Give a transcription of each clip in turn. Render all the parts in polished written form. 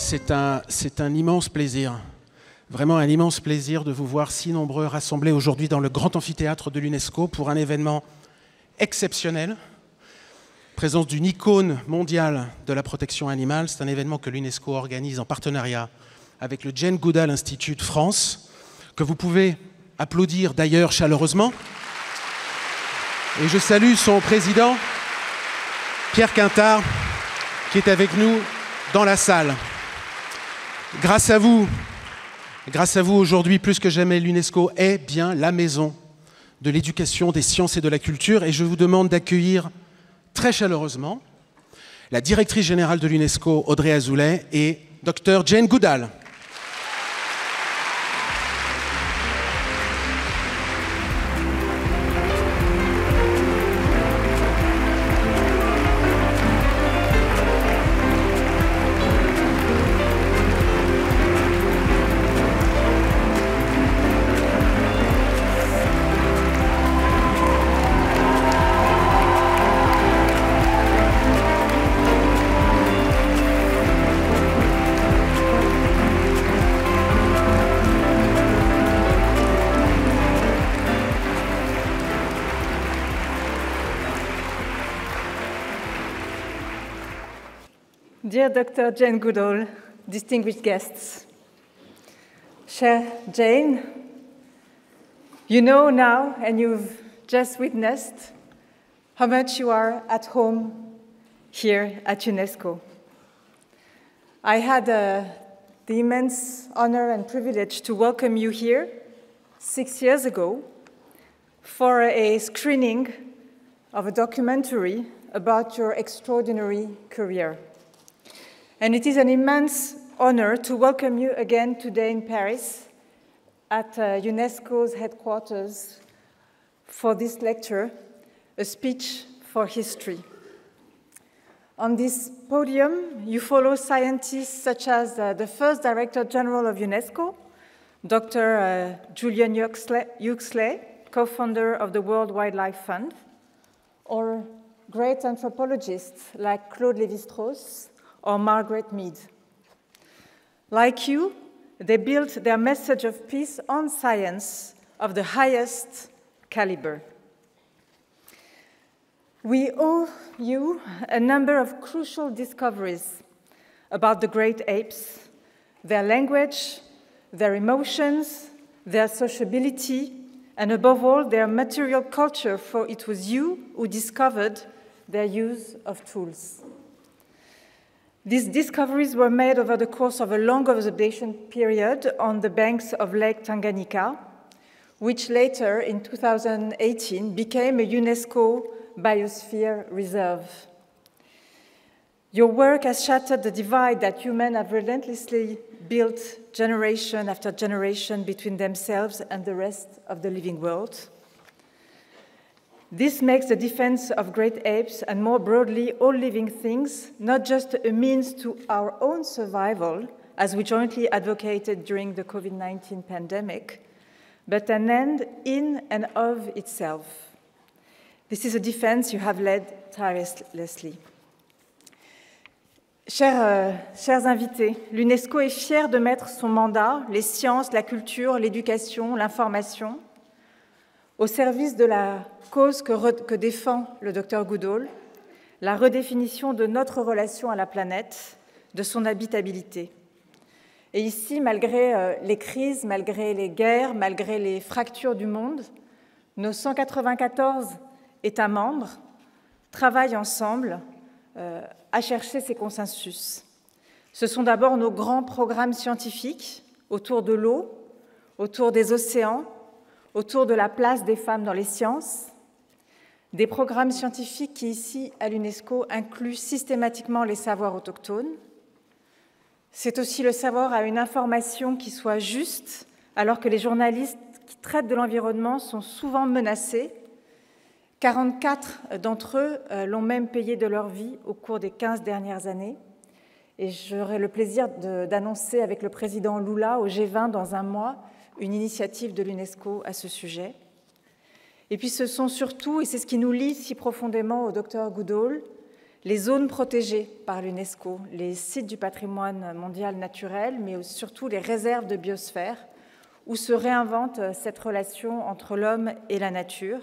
C'est un immense plaisir, vraiment un immense plaisir de vous voir si nombreux rassemblés aujourd'hui dans le grand amphithéâtre de l'UNESCO pour un événement exceptionnel. Présence d'une icône mondiale de la protection animale. C'est un événement que l'UNESCO organise en partenariat avec le Jane Goodall Institute France, que vous pouvez applaudir d'ailleurs chaleureusement. Et je salue son président, Pierre Quintard, qui est avec nous dans la salle. Grâce à vous aujourd'hui, plus que jamais, l'UNESCO est bien la maison de l'éducation, des sciences et de la culture. Et je vous demande d'accueillir très chaleureusement la directrice générale de l'UNESCO, Audrey Azoulay, et Dr Jane Goodall. Dear Dr. Jane Goodall, distinguished guests, Chère Jane, you know now, and you've just witnessed, how much you are at home here at UNESCO. I had the immense honor and privilege to welcome you here 6 years ago for a screening of a documentary about your extraordinary career. And it is an immense honor to welcome you again today in Paris at UNESCO's headquarters for this lecture, A Speech for History. On this podium, you follow scientists such as the first Director General of UNESCO, Dr. Julian Huxley, co-founder of the World Wildlife Fund, or great anthropologists like Claude Lévi-Strauss, or Margaret Mead. Like you, they built their message of peace on science of the highest caliber. We owe you a number of crucial discoveries about the great apes, their language, their emotions, their sociability, and above all, their material culture, for it was you who discovered their use of tools. These discoveries were made over the course of a long observation period on the banks of Lake Tanganyika, which later, in 2018, became a UNESCO Biosphere Reserve. Your work has shattered the divide that humans have relentlessly built generation after generation between themselves and the rest of the living world. This makes the defense of great apes, and more broadly, all living things, not just a means to our own survival, as we jointly advocated during the COVID-19 pandemic, but an end in and of itself. This is a defense you have led tirelessly. Chers invités, l'UNESCO est fière de mettre son mandat, les sciences, la culture, l'éducation, l'information, au service de la cause que défend le Dr Goodall, la redéfinition de notre relation à la planète, de son habitabilité. Et ici, malgré les crises, malgré les guerres, malgré les fractures du monde, nos 194 États membres travaillent ensemble à chercher ces consensus. Ce sont d'abord nos grands programmes scientifiques autour de l'eau, autour des océans, autour de la place des femmes dans les sciences, des programmes scientifiques qui, ici, à l'UNESCO, incluent systématiquement les savoirs autochtones. C'est aussi le savoir à une information qui soit juste, alors que les journalistes qui traitent de l'environnement sont souvent menacés. 44 d'entre eux l'ont même payé de leur vie au cours des 15 dernières années. Et j'aurai le plaisir d'annoncer avec le président Lula au G20 dans un mois une initiative de l'UNESCO à ce sujet. Et puis ce sont surtout, et c'est ce qui nous lie si profondément au Dr Goodall, les zones protégées par l'UNESCO, les sites du patrimoine mondial naturel, mais surtout les réserves de biosphère, où se réinvente cette relation entre l'homme et la nature.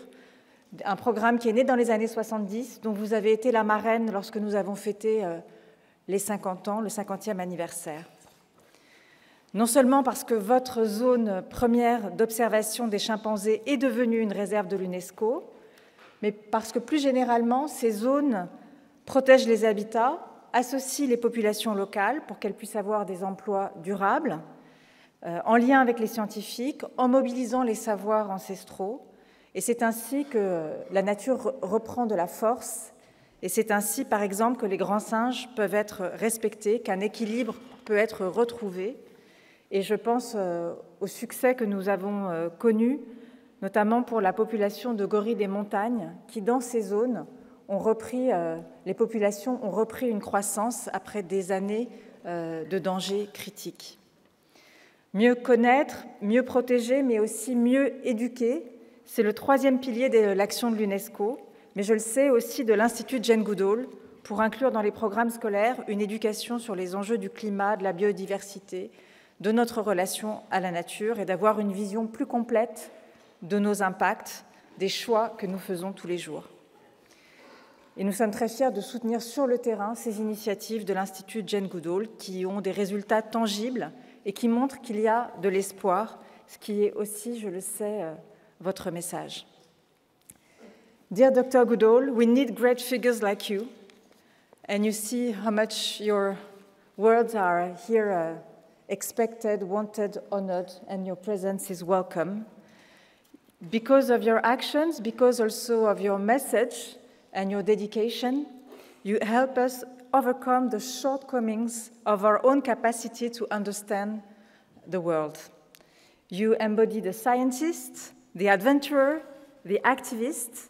Un programme qui est né dans les années 70, dont vous avez été la marraine lorsque nous avons fêté les 50 ans, le 50e anniversaire. Non seulement parce que votre zone première d'observation des chimpanzés est devenue une réserve de l'UNESCO, mais parce que plus généralement, ces zones protègent les habitats, associent les populations locales pour qu'elles puissent avoir des emplois durables, en lien avec les scientifiques, en mobilisant les savoirs ancestraux. Et c'est ainsi que la nature reprend de la force. Et c'est ainsi, par exemple, que les grands singes peuvent être respectés, qu'un équilibre peut être retrouvé. Et je pense au succès que nous avons connu, notamment pour la population de gorilles des montagnes, qui, dans ces zones, les populations ont repris une croissance après des années de danger critique. Mieux connaître, mieux protéger, mais aussi mieux éduquer, c'est le troisième pilier de l'action de l'UNESCO, mais je le sais aussi de l'Institut Jane Goodall, pour inclure dans les programmes scolaires une éducation sur les enjeux du climat, de la biodiversité, de notre relation à la nature et d'avoir une vision plus complète de nos impacts, des choix que nous faisons tous les jours. Et nous sommes très fiers de soutenir sur le terrain ces initiatives de l'Institut Jane Goodall qui ont des résultats tangibles et qui montrent qu'il y a de l'espoir, ce qui est aussi, je le sais, votre message. Dear Dr. Goodall, we need great figures like you, and you see how much your words are here expected, wanted, honored, and your presence is welcome. Because of your actions, because also of your message and your dedication, you help us overcome the shortcomings of our own capacity to understand the world. You embody the scientist, the adventurer, the activist,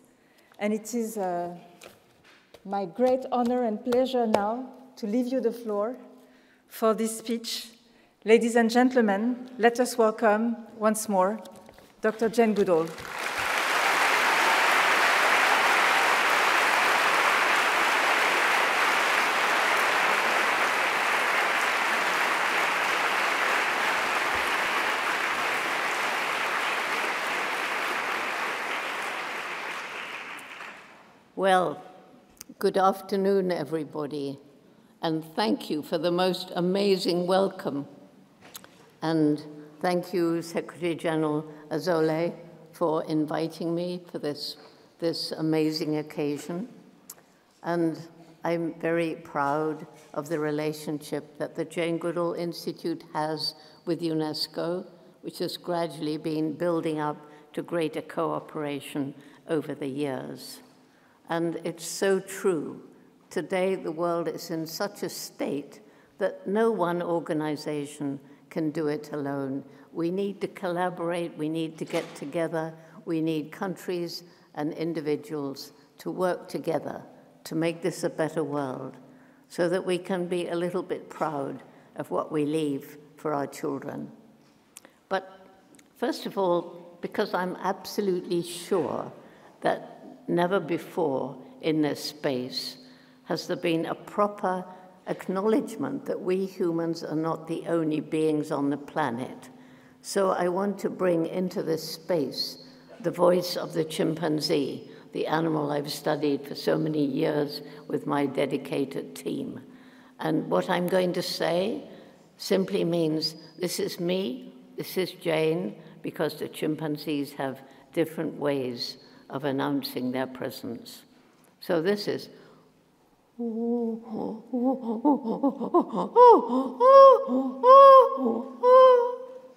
and it is my great honor and pleasure now to leave you the floor for this speech. Ladies and gentlemen, let us welcome once more Dr. Jane Goodall. Well, good afternoon, everybody, and thank you for the most amazing welcome. And thank you, Secretary General Azole, for inviting me for this amazing occasion. And I'm very proud of the relationship that the Jane Goodall Institute has with UNESCO, which has gradually been building up to greater cooperation over the years. And it's so true. Today, the world is in such a state that no one organization can do it alone. We need to collaborate, we need to get together, we need countries and individuals to work together to make this a better world so that we can be a little bit proud of what we leave for our children. But first of all, because I'm absolutely sure that never before in this space has there been a proper acknowledgement that we humans are not the only beings on the planet. So I want to bring into this space the voice of the chimpanzee, the animal I've studied for so many years with my dedicated team. And what I'm going to say simply means this is me, this is Jane, because the chimpanzees have different ways of announcing their presence. So this is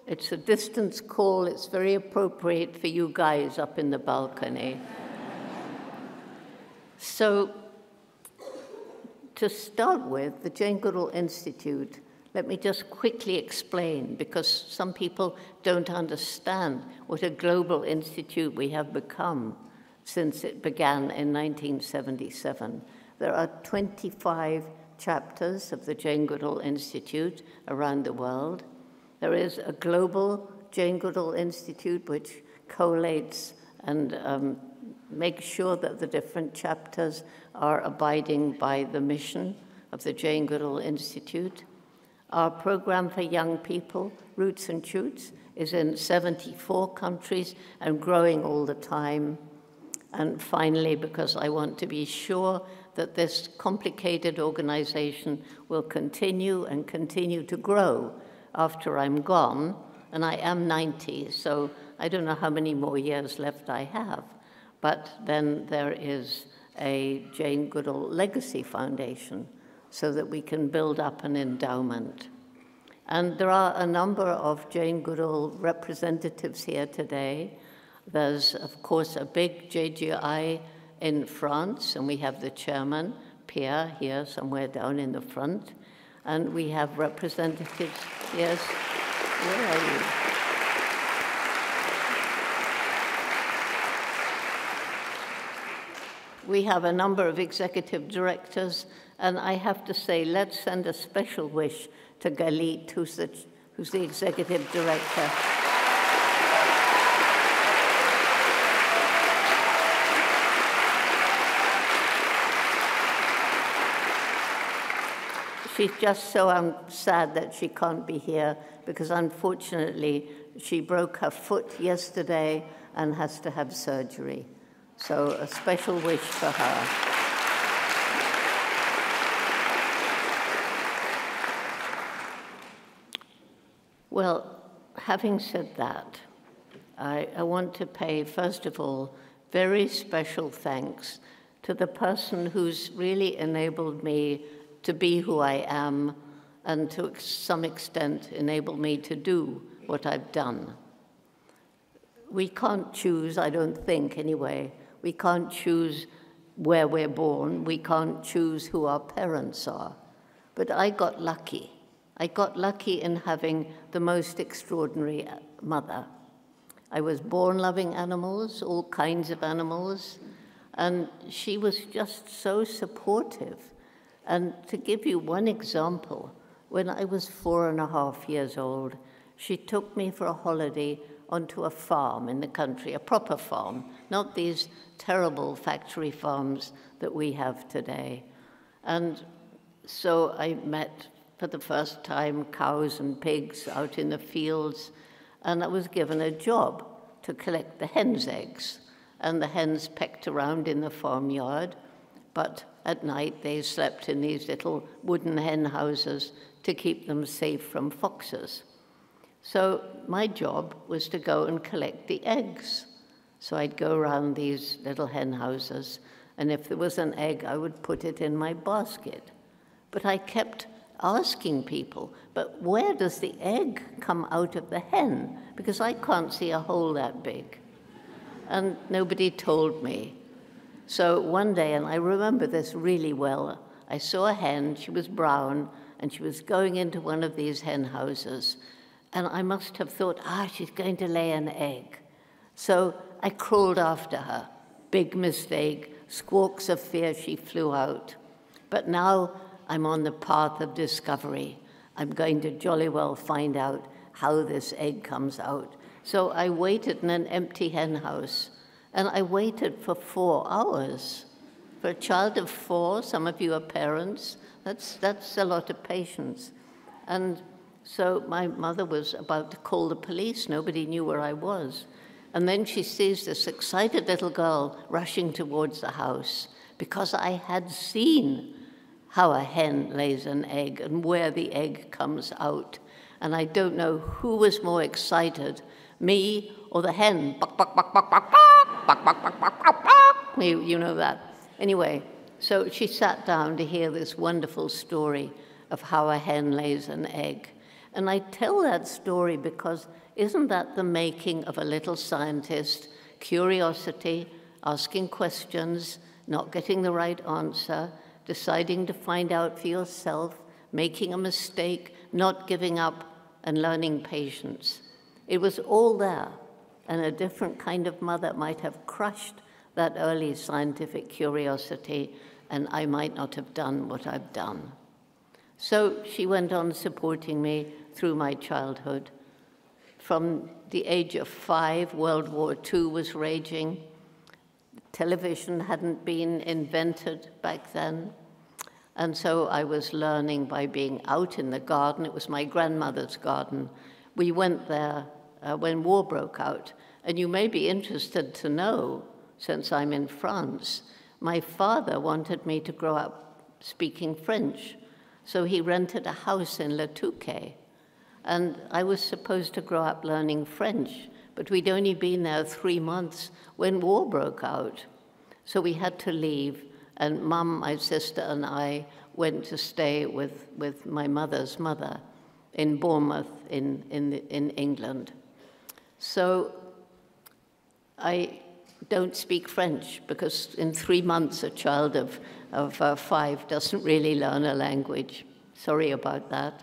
it's a distance call. It's very appropriate for you guys up in the balcony. So to start with, the Jane Goodall Institute, let me just quickly explain, because some people don't understand what a global institute we have become since it began in 1977. There are 25 chapters of the Jane Goodall Institute around the world. There is a global Jane Goodall Institute which collates and make sure that the different chapters are abiding by the mission of the Jane Goodall Institute. Our program for young people, Roots and Shoots, is in 74 countries and growing all the time. And finally, because I want to be sure that this complicated organization will continue and continue to grow after I'm gone, and I am 90, so I don't know how many more years left I have, but then there is a Jane Goodall Legacy Foundation so that we can build up an endowment. And there are a number of Jane Goodall representatives here today. There's, of course, a big JGI in France, and we have the chairman, Pierre, here somewhere down in the front. And we have representatives, yes, where are you? We have a number of executive directors, and I have to say, let's send a special wish to Galit, who's the executive director. She's just so sad that she can't be here because unfortunately she broke her foot yesterday and has to have surgery. So a special wish for her. Well, having said that, I want to pay, first of all, very special thanks to the person who's really enabled me to be who I am, and to some extent enable me to do what I've done. We can't choose, I don't think anyway, we can't choose where we're born, we can't choose who our parents are. But I got lucky. I got lucky in having the most extraordinary mother. I was born loving animals, all kinds of animals, and she was just so supportive. And to give you one example, when I was 4.5 years old, she took me for a holiday onto a farm in the country, a proper farm, not these terrible factory farms that we have today. And so I met, for the first time, cows and pigs out in the fields, and I was given a job to collect the hens' eggs. And the hens pecked around in the farmyard, but at night, they slept in these little wooden hen houses to keep them safe from foxes. So my job was to go and collect the eggs. So I'd go around these little hen houses, and if there was an egg, I would put it in my basket. But I kept asking people, but where does the egg come out of the hen? Because I can't see a hole that big. And nobody told me. So one day, and I remember this really well, I saw a hen, she was brown, and she was going into one of these hen houses. And I must have thought, she's going to lay an egg. So I crawled after her. Big mistake, squawks of fear, she flew out. But now I'm on the path of discovery. I'm going to jolly well find out how this egg comes out. So I waited in an empty hen house. And I waited for 4 hours. For a child of 4, some of you are parents, that's a lot of patience. And so my mother was about to call the police. Nobody knew where I was. And then she sees this excited little girl rushing towards the house because I had seen how a hen lays an egg and where the egg comes out. And I don't know who was more excited, me or the hen. Buck, buck, buck, buck, buck, buck. Buck, buck, buck, buck, buck, buck. You know that. Anyway, so she sat down to hear this wonderful story of how a hen lays an egg. And I tell that story because isn't that the making of a little scientist? Curiosity, asking questions, not getting the right answer, deciding to find out for yourself, making a mistake, not giving up, and learning patience. It was all there. And a different kind of mother might have crushed that early scientific curiosity, and I might not have done what I've done. So she went on supporting me through my childhood. From the age of 5, World War II was raging. Television hadn't been invented back then. And so I was learning by being out in the garden. It was my grandmother's garden. We went there when war broke out. And you may be interested to know, since I'm in France, my father wanted me to grow up speaking French. So he rented a house in Le Touquet. And I was supposed to grow up learning French, but we'd only been there 3 months when war broke out. So we had to leave. And Mum, my sister, and I went to stay with my mother's mother in Bournemouth in England. So I don't speak French because in 3 months a child of 5 doesn't really learn a language. Sorry about that.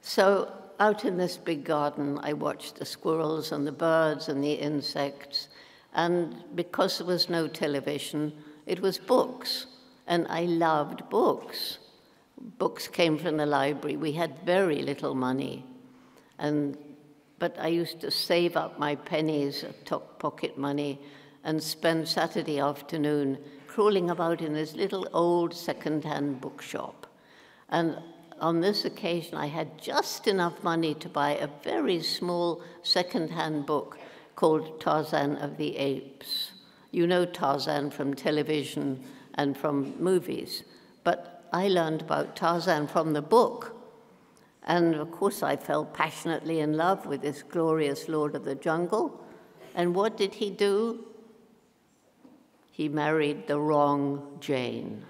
So out in this big garden, I watched the squirrels and the birds and the insects. And because there was no television, it was books, and I loved books. Books came from the library. We had very little money, but I used to save up my pennies, pocket money, and spend Saturday afternoon crawling about in this little old second-hand bookshop. And on this occasion, I had just enough money to buy a very small second-hand book called Tarzan of the Apes. You know Tarzan from television and from movies, but I learned about Tarzan from the book. And of course, I fell passionately in love with this glorious Lord of the Jungle. And what did he do? He married the wrong Jane.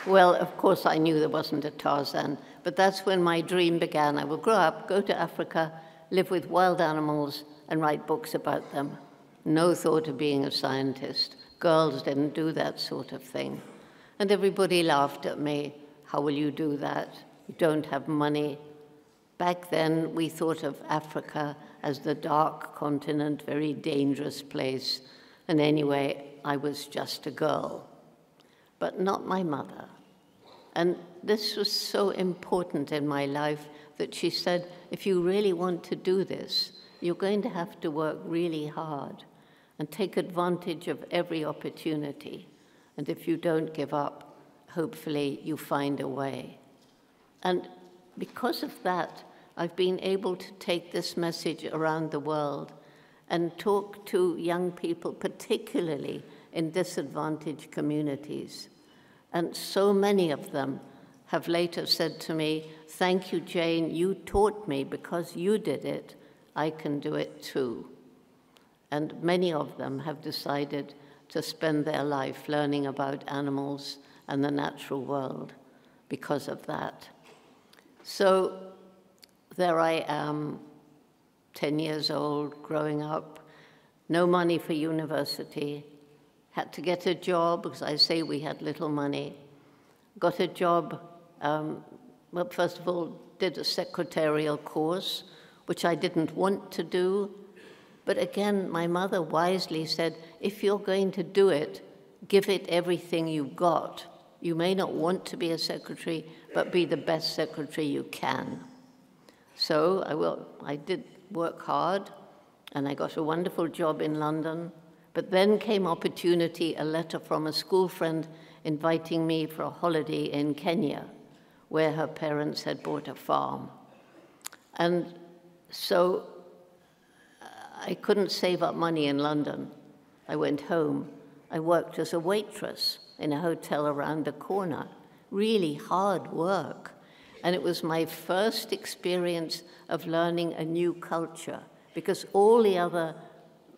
Well, of course, I knew there wasn't a Tarzan, but that's when my dream began. I would grow up, go to Africa, live with wild animals, and write books about them. No thought of being a scientist. Girls didn't do that sort of thing. And everybody laughed at me. How will you do that? You don't have money. Back then, we thought of Africa as the dark continent, very dangerous place. And anyway, I was just a girl, but not my mother. And this was so important in my life that she said, if you really want to do this, you're going to have to work really hard and take advantage of every opportunity. And if you don't give up, hopefully you find a way. And because of that, I've been able to take this message around the world and talk to young people, particularly in disadvantaged communities. And so many of them have later said to me, thank you, Jane, you taught me because you did it, I can do it too. And many of them have decided to spend their life learning about animals and the natural world because of that. So there I am, 10 years old, growing up, no money for university, had to get a job, because I say we had little money. Got a job, well, first of all, did a secretarial course, which I didn't want to do. But again, my mother wisely said, if you're going to do it, give it everything you've got. You may not want to be a secretary, but be the best secretary you can. So I did work hard, and I got a wonderful job in London. But then came opportunity, a letter from a school friend inviting me for a holiday in Kenya, where her parents had bought a farm. And so I couldn't save up money in London. I went home. I worked as a waitress in a hotel around the corner. Really hard work. And it was my first experience of learning a new culture, because all the other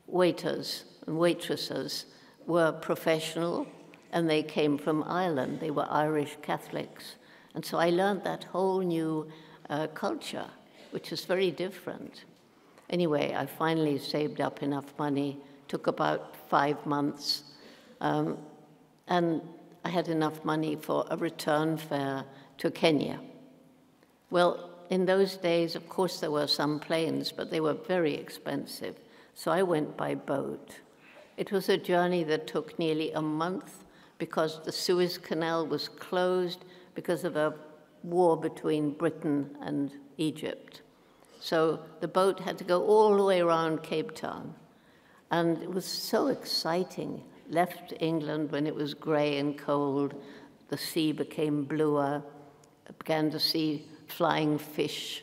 waiters and waitresses were professional, and they came from Ireland. They were Irish Catholics. And so I learned that whole new culture, which is very different. Anyway, I finally saved up enough money, took about 5 months, and I had enough money for a return fare to Kenya. Well, in those days, of course, there were some planes, but they were very expensive. So I went by boat. It was a journey that took nearly a month because the Suez Canal was closed because of a war between Britain and Egypt. So the boat had to go all the way around Cape Town. And it was so exciting. Left England when it was gray and cold. The sea became bluer. I began to see flying fish.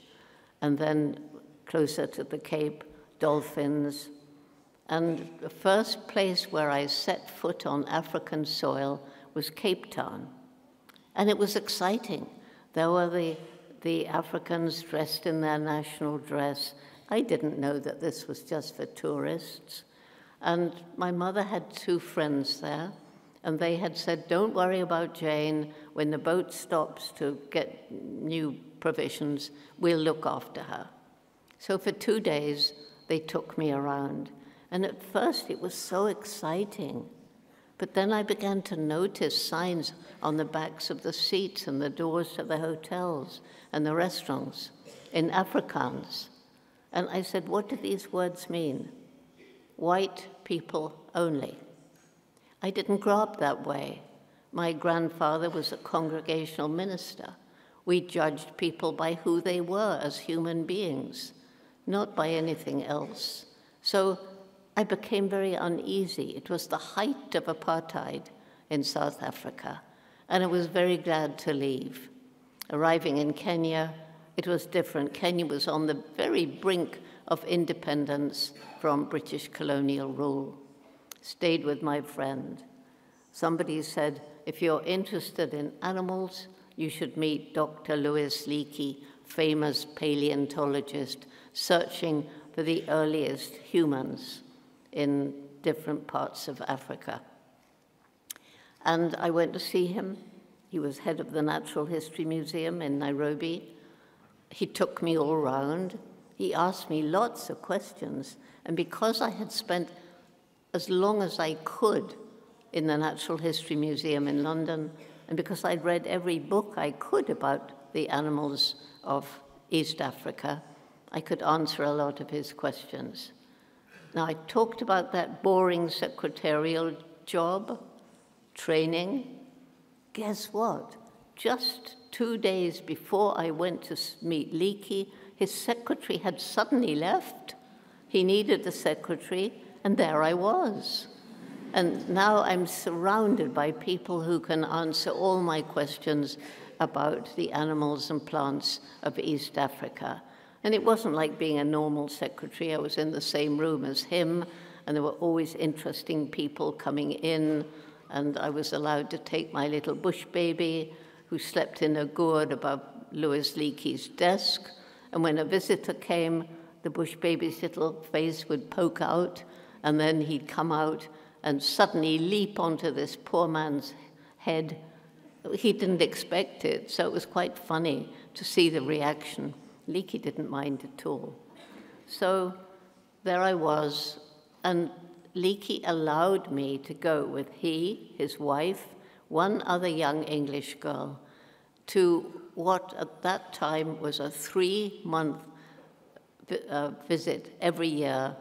And then closer to the Cape, dolphins. And the first place where I set foot on African soil was Cape Town. And it was exciting. There were the Africans dressed in their national dress. I didn't know that this was just for tourists. And my mother had 2 friends there, and they had said, don't worry about Jane. When the boat stops to get new provisions, we'll look after her. So for 2 days, they took me around. And at first, it was so exciting. But then I began to notice signs on the backs of the seats and the doors to the hotels and the restaurants in Afrikaans. And I said, what do these words mean? White people only. I didn't grow up that way. My grandfather was a congregational minister. We judged people by who they were as human beings, not by anything else. So I became very uneasy. It was the height of apartheid in South Africa, and I was very glad to leave. Arriving in Kenya, it was different. Kenya was on the very brink of independence from British colonial rule. Stayed with my friend. Somebody said, if you're interested in animals, you should meet Dr. Louis Leakey, famous paleontologist, searching for the earliest humans in different parts of Africa. And I went to see him. He was head of the Natural History Museum in Nairobi. He took me all around. He asked me lots of questions. And because I had spent as long as I could in the Natural History Museum in London, and because I'd read every book I could about the animals of East Africa, I could answer a lot of his questions. Now, I talked about that boring secretarial job, training. Guess what? Just 2 days before I went to meet Leakey, his secretary had suddenly left. He needed a secretary, and there I was. And now I'm surrounded by people who can answer all my questions about the animals and plants of East Africa. And it wasn't like being a normal secretary. I was in the same room as him, and there were always interesting people coming in, and I was allowed to take my little bush baby, who slept in a gourd above Louis Leakey's desk. And when a visitor came, the bush baby's little face would poke out, and then he'd come out and suddenly leap onto this poor man's head. He didn't expect it, so it was quite funny to see the reaction. Leakey didn't mind at all. So there I was, and Leakey allowed me to go with his wife, one other young English girl, to what at that time was a 3-month visit every year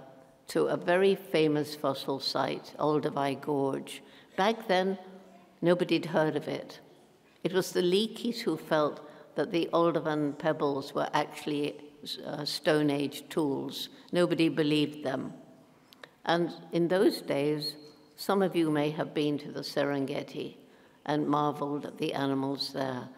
to a very famous fossil site, Olduvai Gorge. Back then, nobody'd heard of it. It was the Leakeys who felt that the Oldovan pebbles were actually Stone Age tools. Nobody believed them. And in those days, some of you may have been to the Serengeti and marveled at the animals there.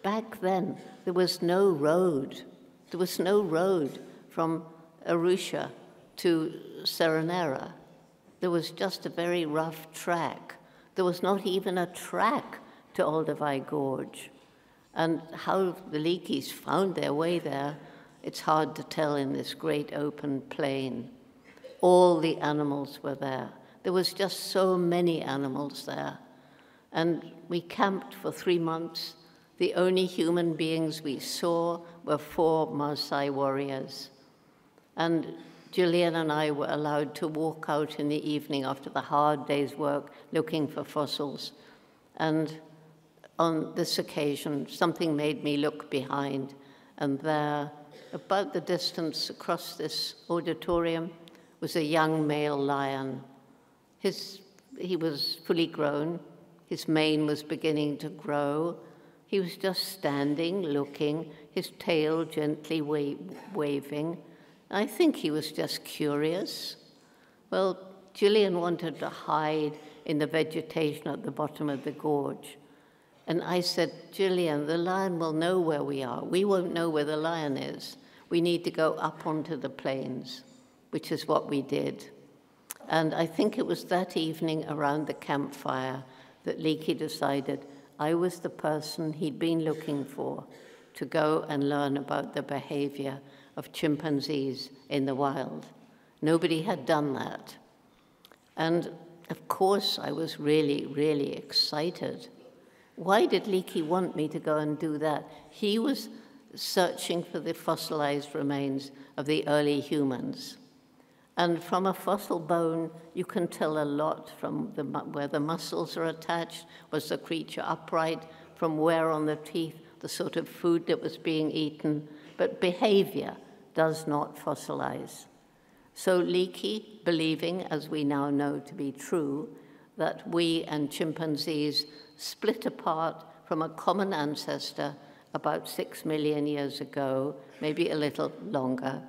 Back then, there was no road. There was no road from Arusha to Serenera. There was just a very rough track. There was not even a track to Olduvai Gorge. And how the Leakeys found their way there, it's hard to tell in this great open plain. All the animals were there. There was just so many animals there. And we camped for 3 months. The only human beings we saw were 4 Maasai warriors. And Gillian and I were allowed to walk out in the evening after the hard day's work looking for fossils. And on this occasion, something made me look behind. And there, about the distance across this auditorium, was a young male lion. He was fully grown. His mane was beginning to grow. He was just standing, looking, his tail gently waving. I think he was just curious. Well, Gillian wanted to hide in the vegetation at the bottom of the gorge. And I said, Gillian, the lion will know where we are. We won't know where the lion is. We need to go up onto the plains, which is what we did. And I think it was that evening around the campfire that Leakey decided I was the person he'd been looking for to go and learn about the behavior of chimpanzees in the wild. Nobody had done that. And of course, I was really, really excited. Why did Leakey want me to go and do that? He was searching for the fossilized remains of the early humans. And from a fossil bone, you can tell a lot from where the muscles are attached, was the creature upright, from where on the teeth, the sort of food that was being eaten. But behavior does not fossilize. So Leakey, believing, as we now know to be true, that we and chimpanzees split apart from a common ancestor about 6 million years ago, maybe a little longer.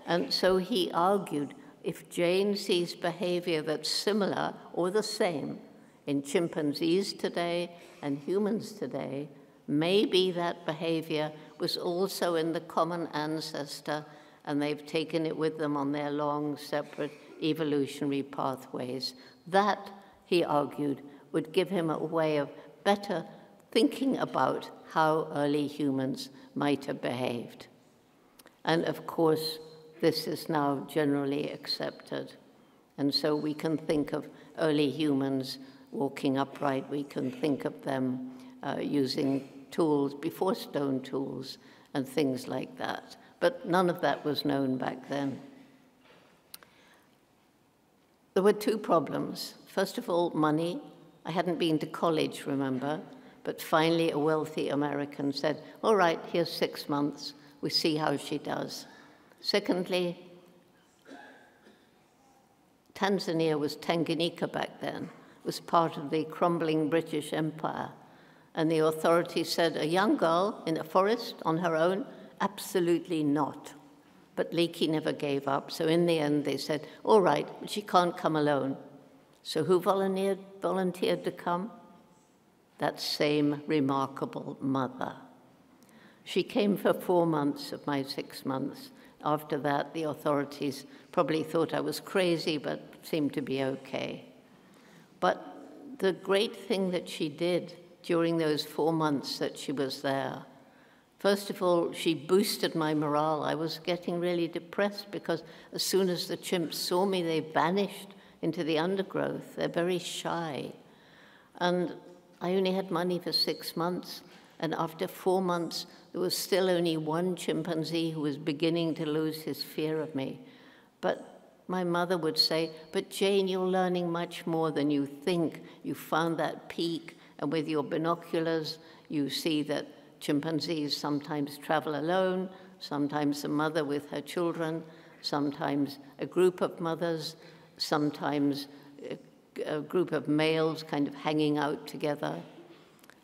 And so he argued, if Jane sees behavior that's similar or the same in chimpanzees today and humans today, maybe that behavior was also in the common ancestor and they've taken it with them on their long, separate evolutionary pathways. That, he argued, would give him a way of better thinking about how early humans might have behaved. And of course, this is now generally accepted. And so we can think of early humans walking upright. We can think of them using tools before stone tools and things like that. But none of that was known back then. There were two problems. First of all, money. I hadn't been to college, remember, but finally a wealthy American said, all right, here's 6 months. We see how she does. Secondly, Tanzania was Tanganyika back then, was part of the crumbling British Empire. And the authorities said, a young girl in a forest on her own? Absolutely not. But Leakey never gave up. So in the end, they said, all right, but she can't come alone. So who volunteered to come? That same remarkable mother. She came for 4 months of my 6 months. After that, the authorities probably thought I was crazy, but seemed to be okay. But the great thing that she did during those 4 months that she was there, first of all, she boosted my morale. I was getting really depressed because as soon as the chimps saw me, they vanished into the undergrowth. They're very shy. And I only had money for 6 months. And after 4 months, there was still only one chimpanzee who was beginning to lose his fear of me. But my mother would say, but Jane, you're learning much more than you think. You found that peak, and with your binoculars, you see that chimpanzees sometimes travel alone, sometimes a mother with her children, sometimes a group of mothers, sometimes a group of males kind of hanging out together.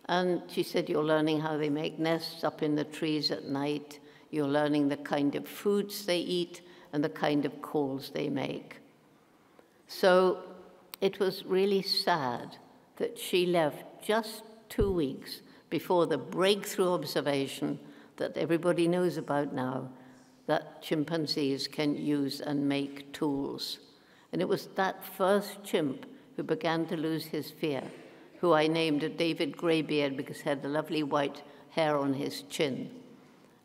And she said, you're learning how they make nests up in the trees at night. You're learning the kind of foods they eat and the kind of calls they make. So it was really sad that she left just 2 weeks before the breakthrough observation that everybody knows about now, that chimpanzees can use and make tools. And it was that first chimp who began to lose his fear, who I named David Greybeard because he had the lovely white hair on his chin.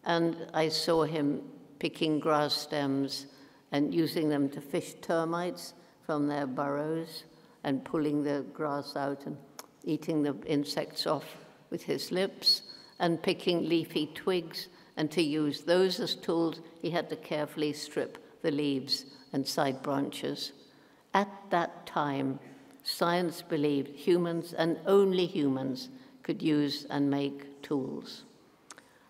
And I saw him picking grass stems and using them to fish termites from their burrows and pulling the grass out and eating the insects off with his lips and picking leafy twigs. And to use those as tools, he had to carefully strip the leaves and side branches. At that time, science believed humans, and only humans, could use and make tools.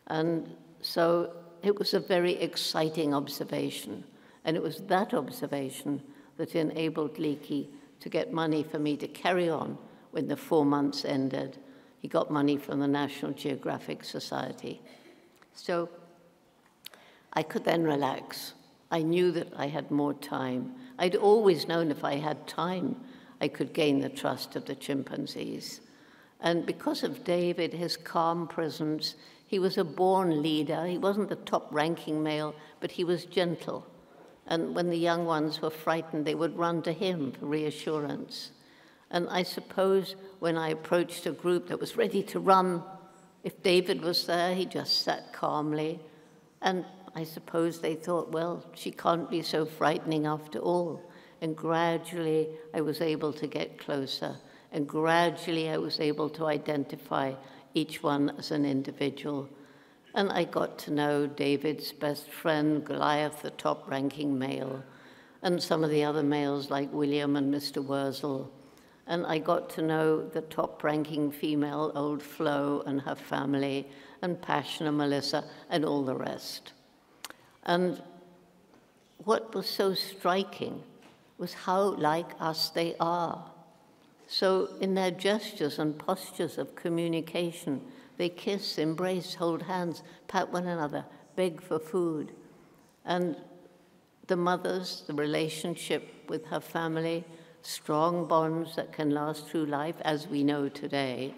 And so it was a very exciting observation. And it was that observation that enabled Leakey to get money for me to carry on when the 4 months ended. He got money from the National Geographic Society. So I could then relax. I knew that I had more time. I'd always known if I had time, I could gain the trust of the chimpanzees. And because of David, his calm presence, he was a born leader. He wasn't the top-ranking male, but he was gentle. And when the young ones were frightened, they would run to him for reassurance. And I suppose when I approached a group that was ready to run, if David was there, he just sat calmly. And I suppose they thought, well, she can't be so frightening after all. And gradually, I was able to get closer. And gradually, I was able to identify each one as an individual. And I got to know David's best friend, Goliath, the top-ranking male, and some of the other males like William and Mr. Wurzel. And I got to know the top-ranking female, old Flo and her family, and Passion and Melissa, and all the rest. And what was so striking was how like us they are. So in their gestures and postures of communication, they kiss, embrace, hold hands, pat one another, beg for food. And the mothers, the relationship with her family, strong bonds that can last through life, as we know today,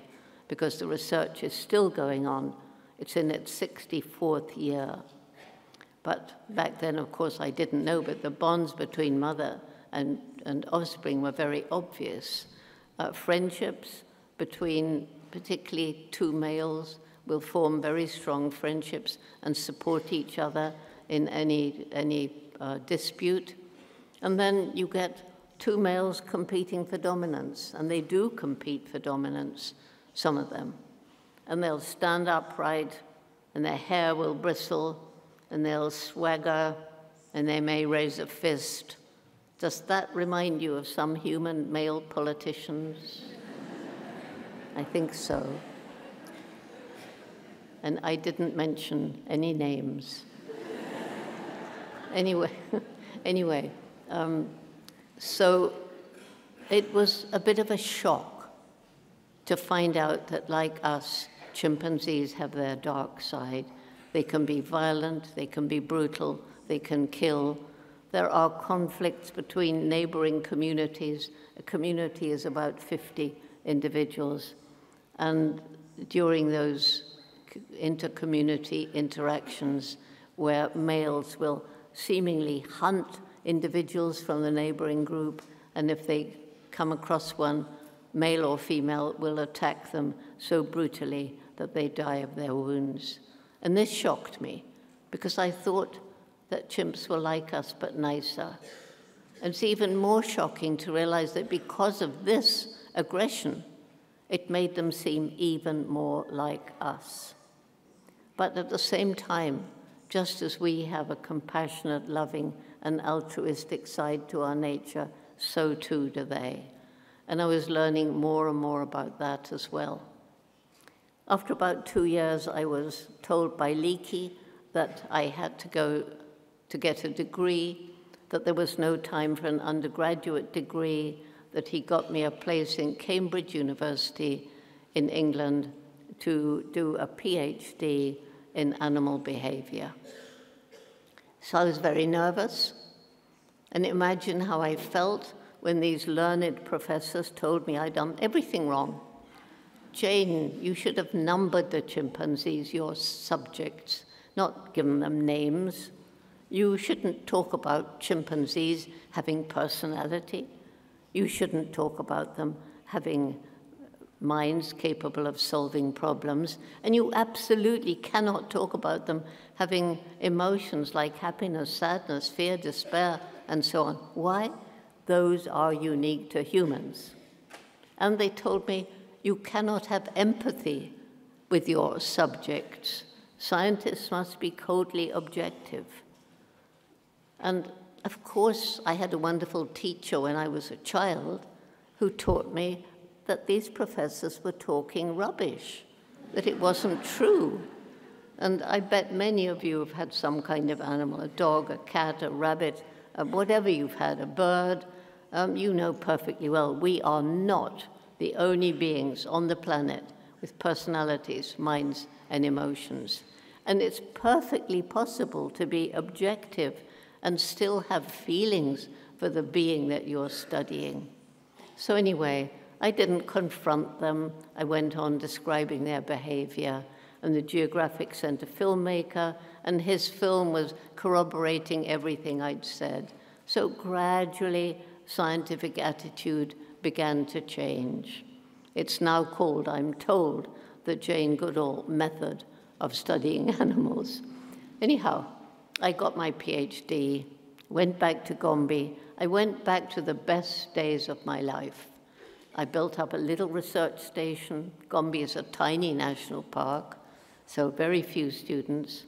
because the research is still going on. It's in its 64th year. But back then, of course, I didn't know, but the bonds between mother and offspring were very obvious. Friendships between particularly two males will form very strong friendships and support each other in any dispute. And then you get two males competing for dominance, and they do compete for dominance, some of them. And they'll stand upright, and their hair will bristle, and they'll swagger, and they may raise a fist. Does that remind you of some human male politicians? I think so. And I didn't mention any names. Anyway, so it was a bit of a shock to find out that, like us, chimpanzees have their dark side. They can be violent, they can be brutal, they can kill. There are conflicts between neighboring communities. A community is about 50 individuals. And during those inter-community interactions where males will seemingly hunt individuals from the neighboring group, and if they come across one, male or female will attack them so brutally that they die of their wounds. And this shocked me, because I thought that chimps were like us, but nicer. And it's even more shocking to realize that because of this aggression, it made them seem even more like us. But at the same time, just as we have a compassionate, loving, and altruistic side to our nature, so too do they. And I was learning more and more about that as well. After about 2 years, I was told by Leakey that I had to go to get a degree, that there was no time for an undergraduate degree, that he got me a place in Cambridge University in England to do a PhD in animal behavior. So I was very nervous, and imagine how I felt when these learned professors told me I'd done everything wrong. Jane, you should have numbered the chimpanzees, your subjects, not given them names. You shouldn't talk about chimpanzees having personality. You shouldn't talk about them having minds capable of solving problems. And you absolutely cannot talk about them having emotions like happiness, sadness, fear, despair, and so on. Why? Those are unique to humans. And they told me, you cannot have empathy with your subjects. Scientists must be coldly objective. And of course, I had a wonderful teacher when I was a child who taught me that these professors were talking rubbish, that it wasn't true. And I bet many of you have had some kind of animal, a dog, a cat, a rabbit, whatever you've had, a bird. You know perfectly well, we are not the only beings on the planet with personalities, minds, and emotions. And it's perfectly possible to be objective and still have feelings for the being that you're studying. So anyway, I didn't confront them. I went on describing their behavior, and the Geographic sent a filmmaker, and his film was corroborating everything I'd said. So gradually, scientific attitude began to change. It's now called, I'm told, the Jane Goodall method of studying animals. Anyhow, I got my PhD, went back to Gombe. I went back to the best days of my life. I built up a little research station. Gombe is a tiny national park, so very few students.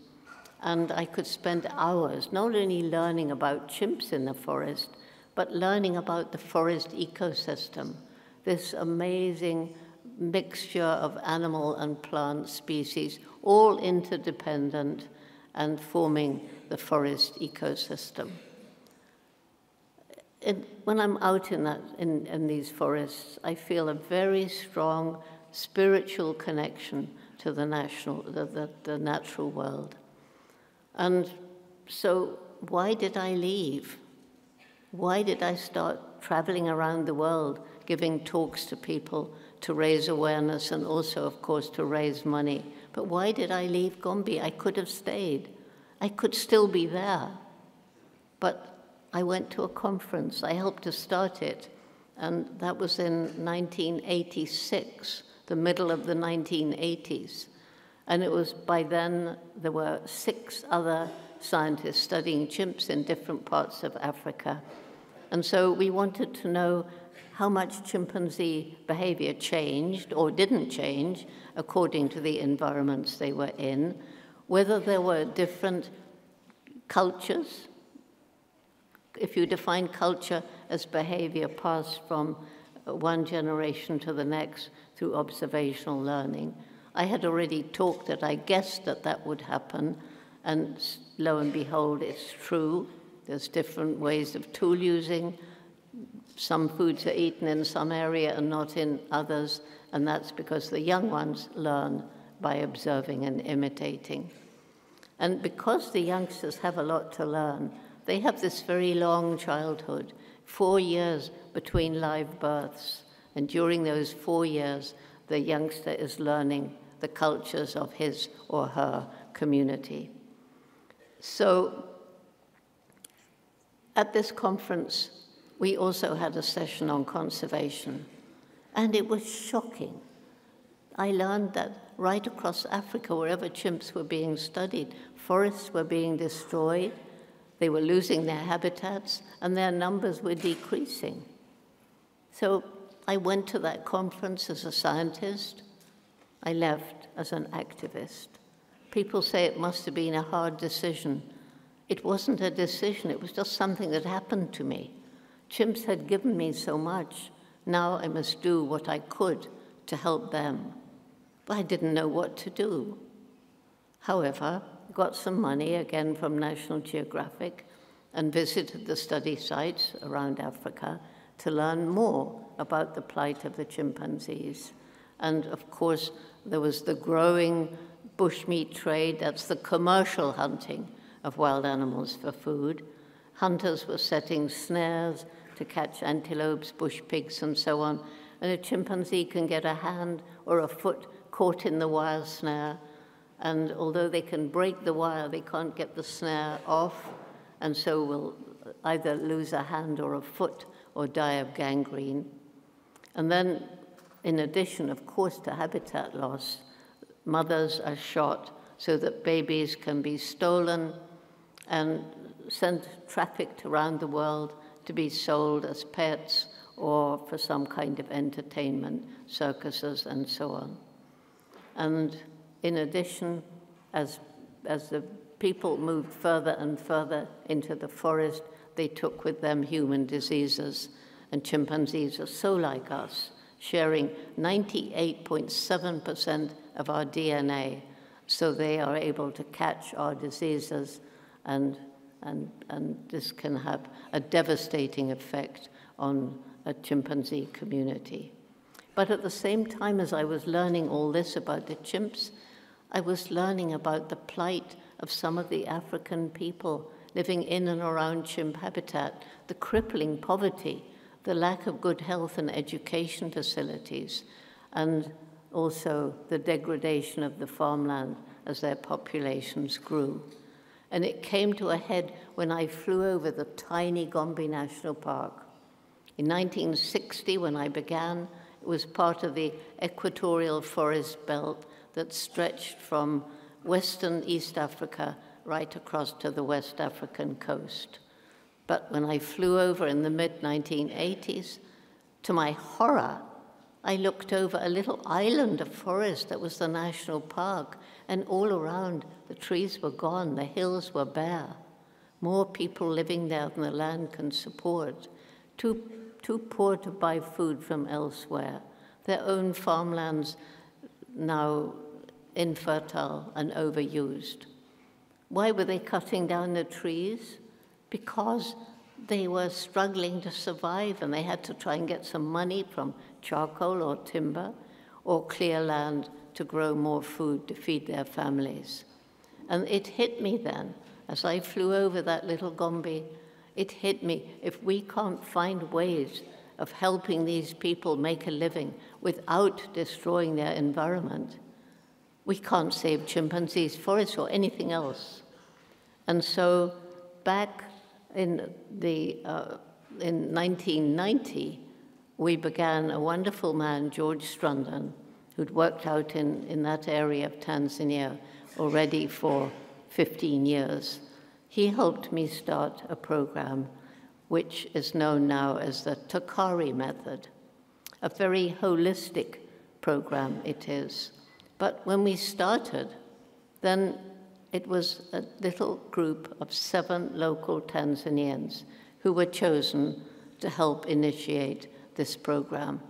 And I could spend hours not only learning about chimps in the forest, but learning about the forest ecosystem, this amazing mixture of animal and plant species, all interdependent and forming the forest ecosystem. When I'm out in these forests, I feel a very strong spiritual connection to the natural world. And so why did I leave? Why did I start traveling around the world, giving talks to people to raise awareness and also, of course, to raise money? But why did I leave Gombe? I could have stayed. I could still be there. But I went to a conference. I helped to start it, and that was in 1986, the middle of the 1980s. And it was by then there were 6 other scientists studying chimps in different parts of Africa. And so we wanted to know how much chimpanzee behavior changed or didn't change according to the environments they were in, whether there were different cultures. If you define culture as behavior passed from one generation to the next through observational learning. I had already talked that I guessed that that would happen, and lo and behold, it's true. There's different ways of tool using. Some foods are eaten in some area and not in others, and that's because the young ones learn by observing and imitating. And because the youngsters have a lot to learn, they have this very long childhood, 4 years between live births. And during those 4 years, the youngster is learning the cultures of his or her community. So at this conference, we also had a session on conservation, and it was shocking. I learned that right across Africa, wherever chimps were being studied, forests were being destroyed, they were losing their habitats, and their numbers were decreasing. So I went to that conference as a scientist. I left as an activist. People say it must have been a hard decision. It wasn't a decision, it was just something that happened to me. Chimps had given me so much. Now I must do what I could to help them. But I didn't know what to do. However, I got some money, again from National Geographic, and visited the study sites around Africa to learn more about the plight of the chimpanzees. And of course, there was the growing bushmeat trade, that's the commercial hunting of wild animals for food. Hunters were setting snares to catch antelopes, bush pigs, and so on. And a chimpanzee can get a hand or a foot caught in the wire snare. And although they can break the wire, they can't get the snare off, and so will either lose a hand or a foot or die of gangrene. And then, in addition, of course, to habitat loss, mothers are shot so that babies can be stolen and trafficked around the world to be sold as pets or for some kind of entertainment, circuses and so on. And in addition, as the people moved further and further into the forest, they took with them human diseases. And chimpanzees are so like us, sharing 98.7% of our DNA, so they are able to catch our diseases, and this can have a devastating effect on a chimpanzee community. But at the same time as I was learning all this about the chimps, I was learning about the plight of some of the African people living in and around chimp habitat, the crippling poverty, the lack of good health and education facilities, and also the degradation of the farmland as their populations grew. And it came to a head when I flew over the tiny Gombe National Park. In 1960, when I began, it was part of the equatorial forest belt that stretched from western East Africa right across to the West African coast. But when I flew over in the mid-1980s, to my horror, I looked over a little island of forest that was the national park, and all around the trees were gone, the hills were bare. More people living there than the land can support. Too poor to buy food from elsewhere. Their own farmlands now infertile and overused. Why were they cutting down the trees? Because they were struggling to survive and they had to try and get some money from charcoal or timber or clear land to grow more food to feed their families. And it hit me then, as I flew over that little Gombe, it hit me, if we can't find ways of helping these people make a living without destroying their environment, we can't save chimpanzees, forests, or anything else. And so back in 1990, we began a wonderful man, George Strundon, who'd worked out in that area of Tanzania already for 15 years. He helped me start a program which is known now as the Takari method, a very holistic program it is. But when we started, then it was a little group of 7 local Tanzanians who were chosen to help initiate this program.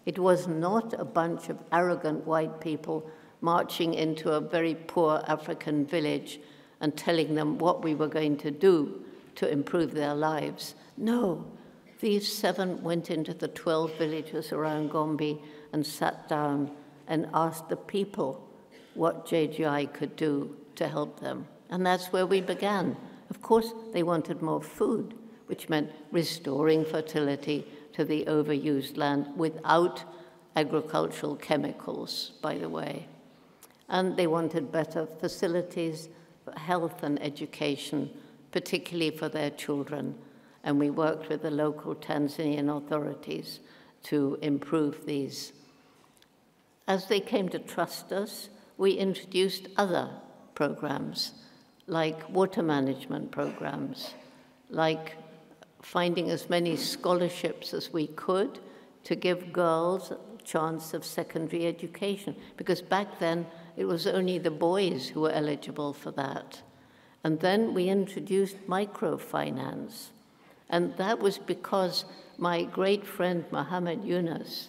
It was not a bunch of arrogant white people marching into a very poor African village and telling them what we were going to do to improve their lives. No, these 7 went into the 12 villages around Gombe and sat down and asked the people what JGI could do to help them. And that's where we began. Of course, they wanted more food, which meant restoring fertility to the overused land without agricultural chemicals, by the way. And they wanted better facilities for health and education, particularly for their children. And we worked with the local Tanzanian authorities to improve these. As they came to trust us, we introduced other programs, like water management programs, like finding as many scholarships as we could to give girls a chance of secondary education, because back then it was only the boys who were eligible for that. And then we introduced microfinance, and that was because my great friend Muhammad Yunus,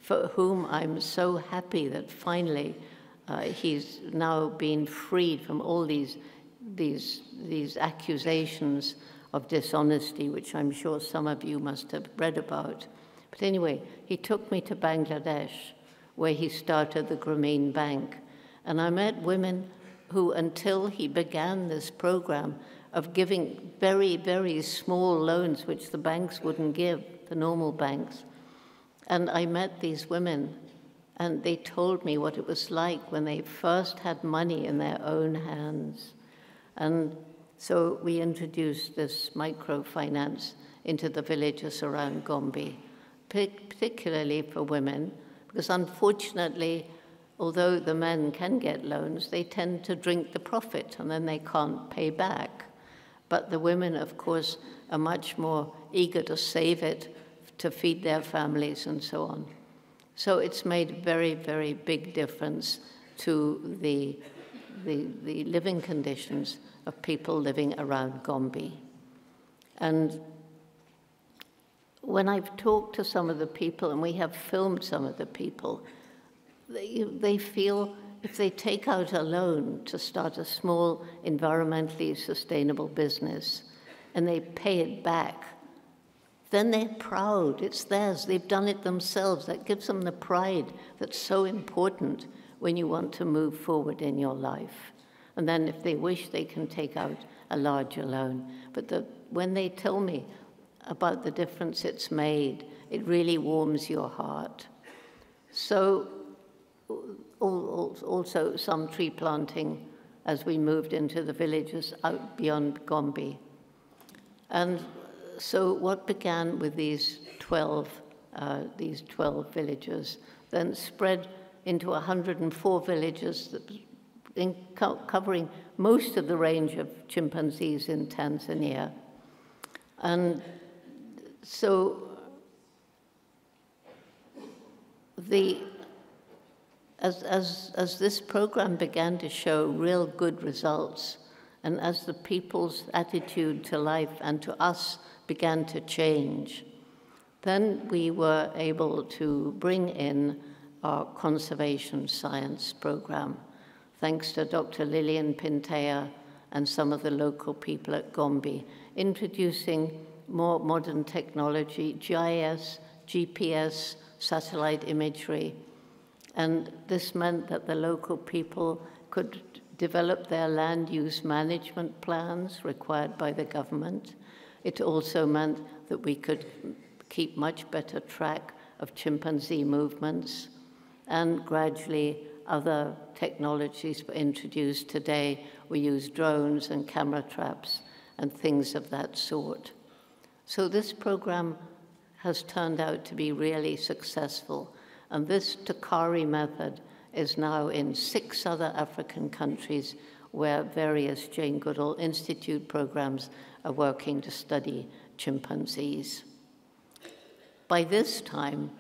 for whom I'm so happy that finally he's now been freed from all these accusations of dishonesty, which I'm sure some of you must have read about. But anyway, he took me to Bangladesh, where he started the Grameen Bank. And I met women who, until he began this program of giving very, very small loans, which the banks wouldn't give, the normal banks. And I met these women, and they told me what it was like when they first had money in their own hands. And so we introduced this microfinance into the villages around Gombe, particularly for women, because unfortunately, although the men can get loans, they tend to drink the profit and then they can't pay back. But the women, of course, are much more eager to save it to feed their families and so on. So it's made a very, very big difference to the living conditions of people living around Gombe. And when I've talked to some of the people, and we have filmed some of the people, they feel if they take out a loan to start a small environmentally sustainable business and they pay it back then they're proud. It's theirs. They've done it themselves. That gives them the pride that's so important when you want to move forward in your life. And then if they wish, they can take out a larger loan. But when they tell me about the difference it's made, it really warms your heart. So also some tree planting as we moved into the villages out beyond Gombe. And so what began with these 12 villages then spread into 104 villages, covering most of the range of chimpanzees in Tanzania. And so as this program began to show real good results, and as the people's attitude to life and to us began to change, then we were able to bring in our conservation science program, thanks to Dr. Lillian Pintea and some of the local people at Gombe, introducing more modern technology, GIS, GPS, satellite imagery. And this meant that the local people could develop their land use management plans required by the government. It also meant that we could keep much better track of chimpanzee movements, and gradually other technologies were introduced. Today we use drones and camera traps and things of that sort. So this program has turned out to be really successful, and this Takari method is now in 6 other African countries where various Jane Goodall Institute programs are working to study chimpanzees. By this time,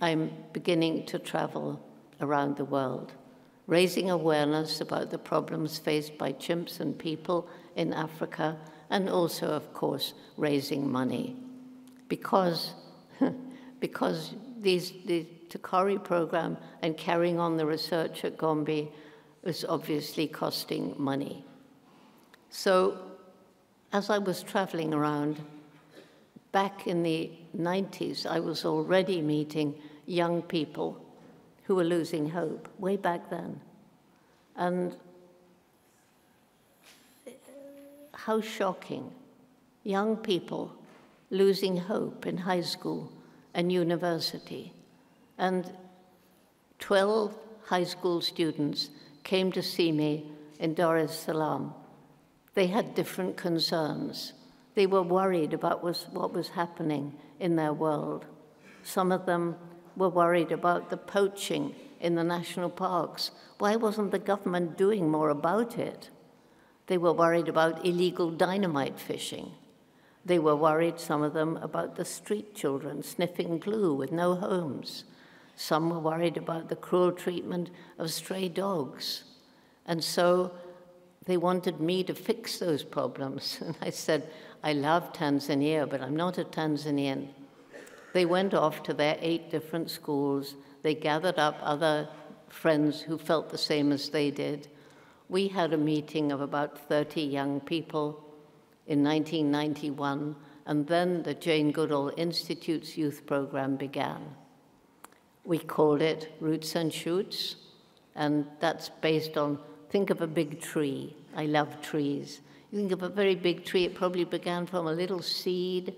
I'm beginning to travel around the world, raising awareness about the problems faced by chimps and people in Africa, and also, of course, raising money. Because the Takari program and carrying on the research at Gombe was obviously costing money. So as I was traveling around, back in the 90s, I was already meeting young people who were losing hope, way back then. And how shocking. Young people losing hope in high school and university. And 12 high school students came to see me in Dar es Salaam. They had different concerns. They were worried about what was happening in their world. Some of them were worried about the poaching in the national parks. Why wasn't the government doing more about it? They were worried about illegal dynamite fishing. They were worried, some of them, about the street children sniffing glue with no homes. Some were worried about the cruel treatment of stray dogs. And so they wanted me to fix those problems. And I said, I love Tanzania, but I'm not a Tanzanian. They went off to their 8 different schools. They gathered up other friends who felt the same as they did. We had a meeting of about 30 young people in 1991, and then the Jane Goodall Institute's youth program began. We called it Roots and Shoots, and that's based on, think of a big tree. I love trees. You think of a very big tree, it probably began from a little seed,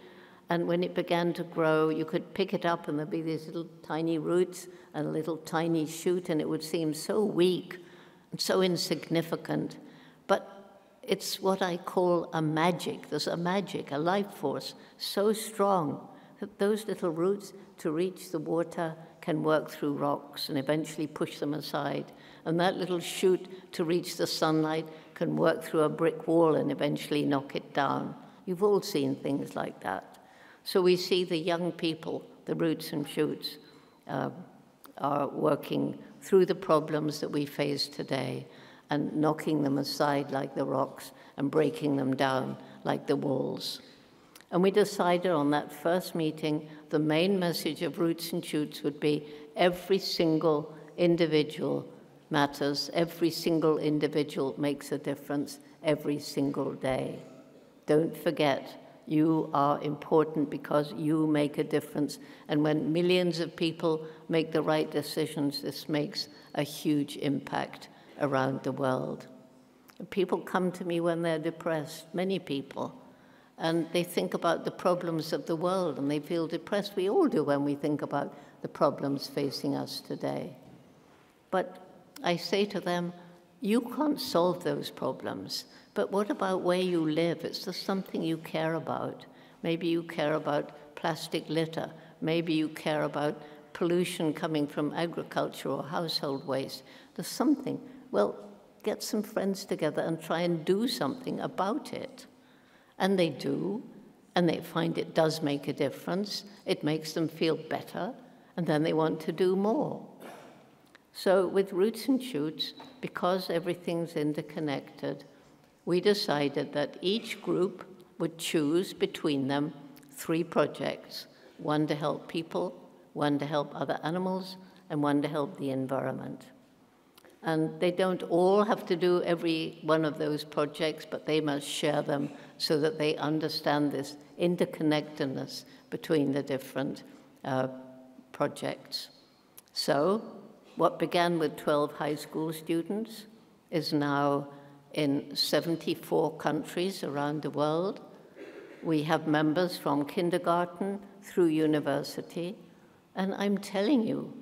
and when it began to grow, you could pick it up and there'd be these little tiny roots and a little tiny shoot, and it would seem so weak and so insignificant. But it's what I call a magic. There's a magic, a life force so strong that those little roots, to reach the water, can work through rocks and eventually push them aside. And that little shoot, to reach the sunlight, can work through a brick wall and eventually knock it down. You've all seen things like that. So we see the young people, the roots and shoots, are working through the problems that we face today and knocking them aside like the rocks and breaking them down like the walls. And we decided on that first meeting, the main message of Roots and Shoots would be every single individual matters, every single individual makes a difference every single day. Don't forget You are important because you make a difference. And when millions of people make the right decisions, this makes a huge impact around the world. People come to me when they're depressed, many people, and they think about the problems of the world and they feel depressed. We all do when we think about the problems facing us today. But I say to them, you can't solve those problems, but what about where you live? Is there something you care about? Maybe you care about plastic litter. Maybe you care about pollution coming from agriculture or household waste. There's something. Well, get some friends together and try and do something about it. And they do, and they find it does make a difference. It makes them feel better, and then they want to do more. So with Roots and Shoots, because everything's interconnected, we decided that each group would choose between them 3 projects, one to help people, one to help other animals, and one to help the environment. And they don't all have to do every one of those projects, but they must share them so that they understand this interconnectedness between the different projects. So what began with 12 high school students is now in 74 countries around the world. We have members from kindergarten through university, and I'm telling you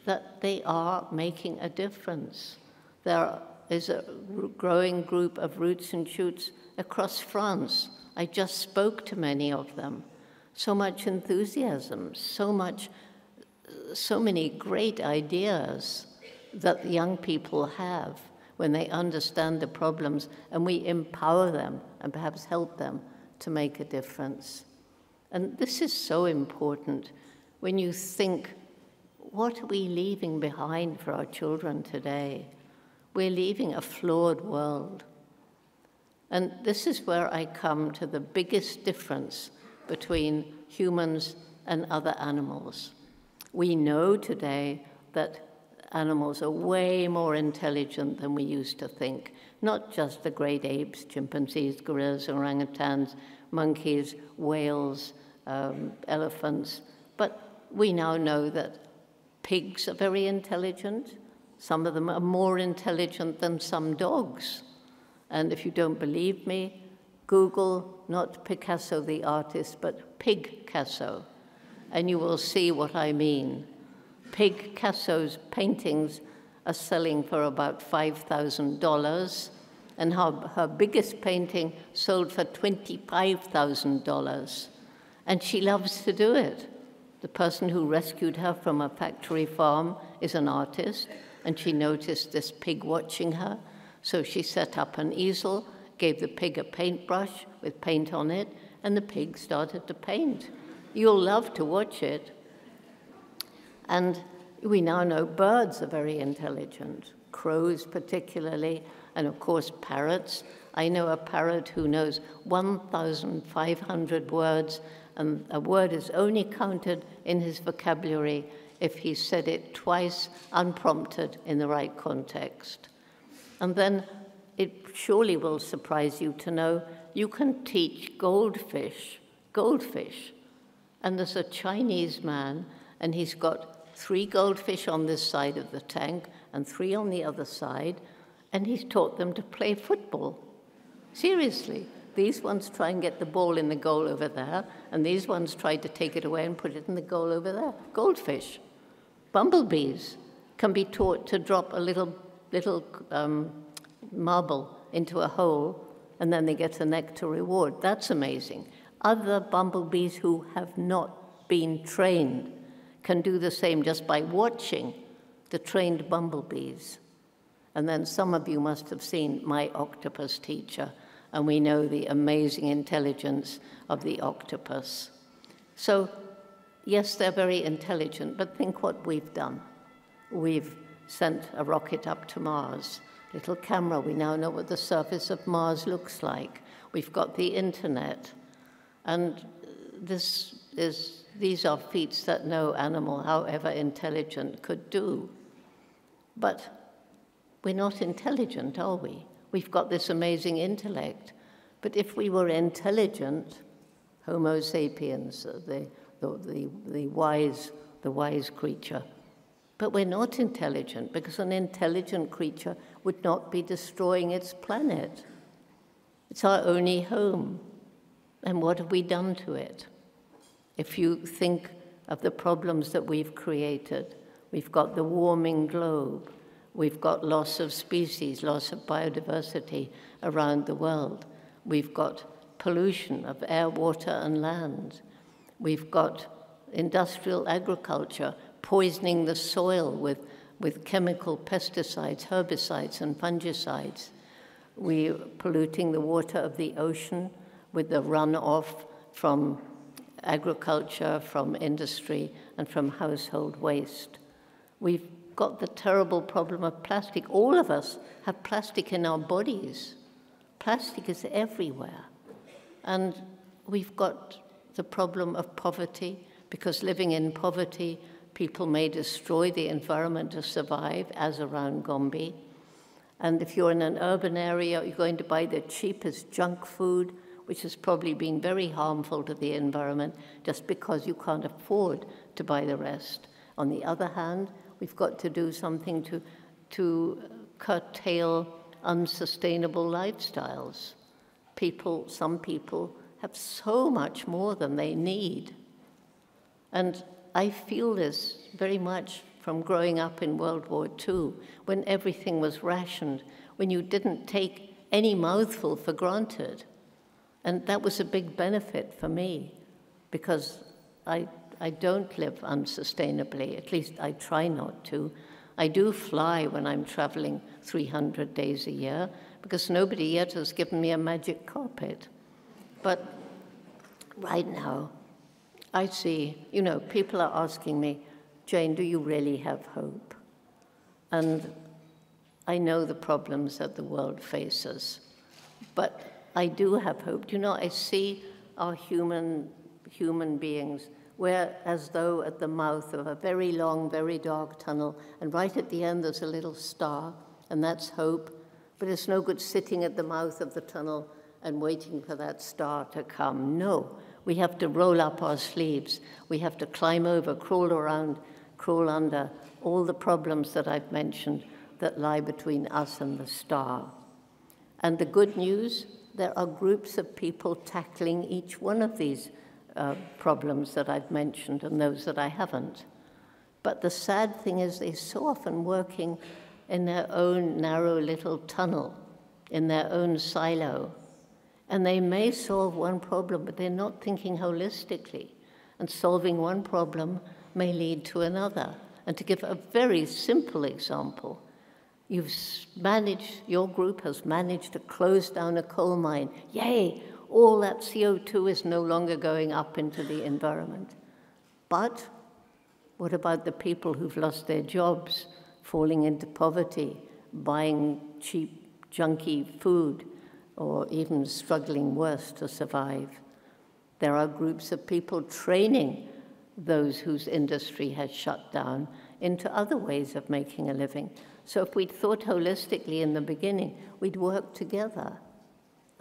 that they are making a difference. There is a growing group of Roots and Shoots across France. I just spoke to many of them. So much enthusiasm, so many great ideas that the young people have when they understand the problems, and we empower them and perhaps help them to make a difference. And this is so important when you think, what are we leaving behind for our children today? We're leaving a flawed world. And this is where I come to the biggest difference between humans and other animals. We know today that animals are way more intelligent than we used to think. Not just the great apes, chimpanzees, gorillas, orangutans, monkeys, whales, elephants, but we now know that pigs are very intelligent. Some of them are more intelligent than some dogs. And if you don't believe me, Google not Picasso the artist, but Piccasso, and you will see what I mean. Picasso's paintings are selling for about $5,000, and her biggest painting sold for $25,000. And she loves to do it. The person who rescued her from a factory farm is an artist, and she noticed this pig watching her. So she set up an easel, gave the pig a paintbrush with paint on it, and the pig started to paint. You'll love to watch it. And we now know birds are very intelligent, crows particularly, and of course parrots. I know a parrot who knows 1,500 words, and a word is only counted in his vocabulary if he said it twice unprompted in the right context. And then it surely will surprise you to know you can teach goldfish. And there's a Chinese man, and he's got 3 goldfish on this side of the tank and 3 on the other side, and he's taught them to play football. Seriously. These ones try and get the ball in the goal over there, and these ones try to take it away and put it in the goal over there. Goldfish. Bumblebees can be taught to drop a little marble into a hole, and then they get a nectar reward. That's amazing. Other bumblebees who have not been trained can do the same just by watching the trained bumblebees. And then some of you must have seen My Octopus Teacher, and we know the amazing intelligence of the octopus. So, yes, they're very intelligent, but think what we've done. We've sent a rocket up to Mars, little camera. We now know what the surface of Mars looks like. We've got the internet. And these are feats that no animal, however intelligent, could do. But we're not intelligent, are we? We've got this amazing intellect. But if we were intelligent, Homo sapiens, the wise creature. But we're not intelligent, because an intelligent creature would not be destroying its planet. It's our only home. And what have we done to it? If you think of the problems that we've created, we've got the warming globe, we've got loss of species, loss of biodiversity around the world, we've got pollution of air, water, and land, we've got industrial agriculture poisoning the soil with chemical pesticides, herbicides, and fungicides. We're polluting the water of the ocean with the runoff from agriculture, from industry, and from household waste. We've got the terrible problem of plastic. All of us have plastic in our bodies. Plastic is everywhere. And we've got the problem of poverty, because living in poverty, people may destroy the environment to survive, as around Gombe. And if you're in an urban area, you're going to buy the cheapest junk food, which has probably been very harmful to the environment, just because you can't afford to buy the rest. On the other hand, we've got to do something to curtail unsustainable lifestyles. Some people have so much more than they need. And I feel this very much from growing up in World War II, when everything was rationed, when you didn't take any mouthful for granted. And that was a big benefit for me, because I don't live unsustainably, at least I try not to. I do fly when I'm traveling 300 days a year, because nobody yet has given me a magic carpet. But right now, I see, people are asking me, Jane, do you really have hope? And I know the problems that the world faces, but I do have hope. I see our human beings, we're as though at the mouth of a very long, very dark tunnel, and right at the end there's a little star, and that's hope. But it's no good sitting at the mouth of the tunnel and waiting for that star to come. No, we have to roll up our sleeves. We have to climb over, crawl around, crawl under all the problems that I've mentioned that lie between us and the star. And the good news, there are groups of people tackling each one of these problems that I've mentioned and those that I haven't. But the sad thing is they're so often working in their own narrow little tunnel, in their own silo. And they may solve one problem, but they're not thinking holistically. And solving one problem may lead to another. And to give a very simple example, your group has managed to close down a coal mine. Yay! All that CO2 is no longer going up into the environment. But what about the people who've lost their jobs, falling into poverty, buying cheap, junky food, or even struggling worse to survive? There are groups of people training those whose industry has shut down into other ways of making a living. So if we'd thought holistically in the beginning, we'd work together.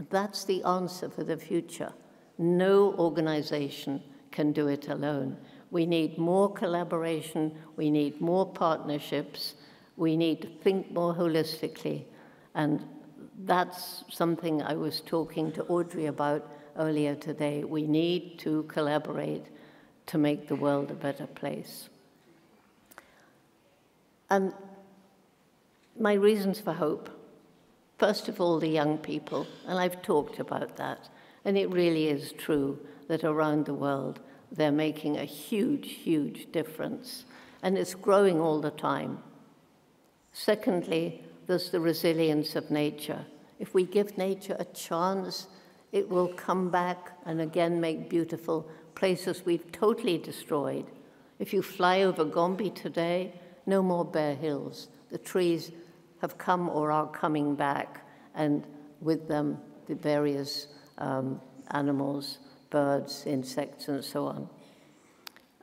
That's the answer for the future. No organization can do it alone. We need more collaboration, we need more partnerships, we need to think more holistically. And that's something I was talking to Audrey about earlier today. We need to collaborate to make the world a better place. And my reasons for hope, first of all, the young people, and I've talked about that, and it really is true that around the world they're making a huge, huge difference, and it's growing all the time. Secondly, there's the resilience of nature. If we give nature a chance, it will come back and again make beautiful places we've totally destroyed. If you fly over Gombe today, no more bare hills. The trees have come or are coming back, and with them the various animals, birds, insects, and so on.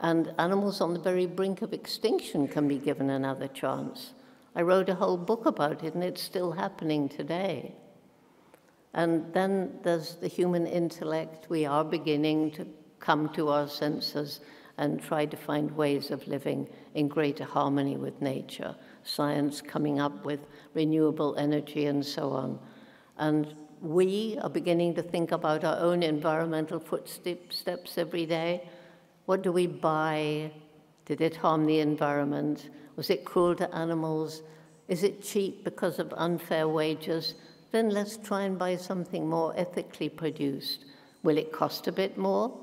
And animals on the very brink of extinction can be given another chance. I wrote a whole book about it, and it's still happening today. And then there's the human intellect. We are beginning to come to our senses and try to find ways of living in greater harmony with nature. Science coming up with renewable energy and so on. And we are beginning to think about our own environmental footsteps every day. What do we buy? Did it harm the environment? Was it cruel to animals? Is it cheap because of unfair wages? Then let's try and buy something more ethically produced. Will it cost a bit more?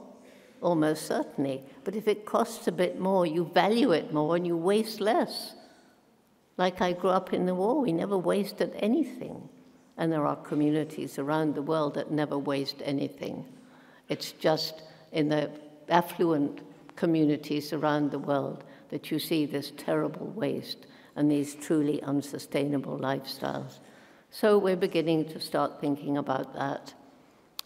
Almost certainly. But if it costs a bit more, you value it more and you waste less. Like I grew up in the war, we never wasted anything. And there are communities around the world that never waste anything. It's just in the affluent communities around the world that you see this terrible waste and these truly unsustainable lifestyles. So we're beginning to start thinking about that.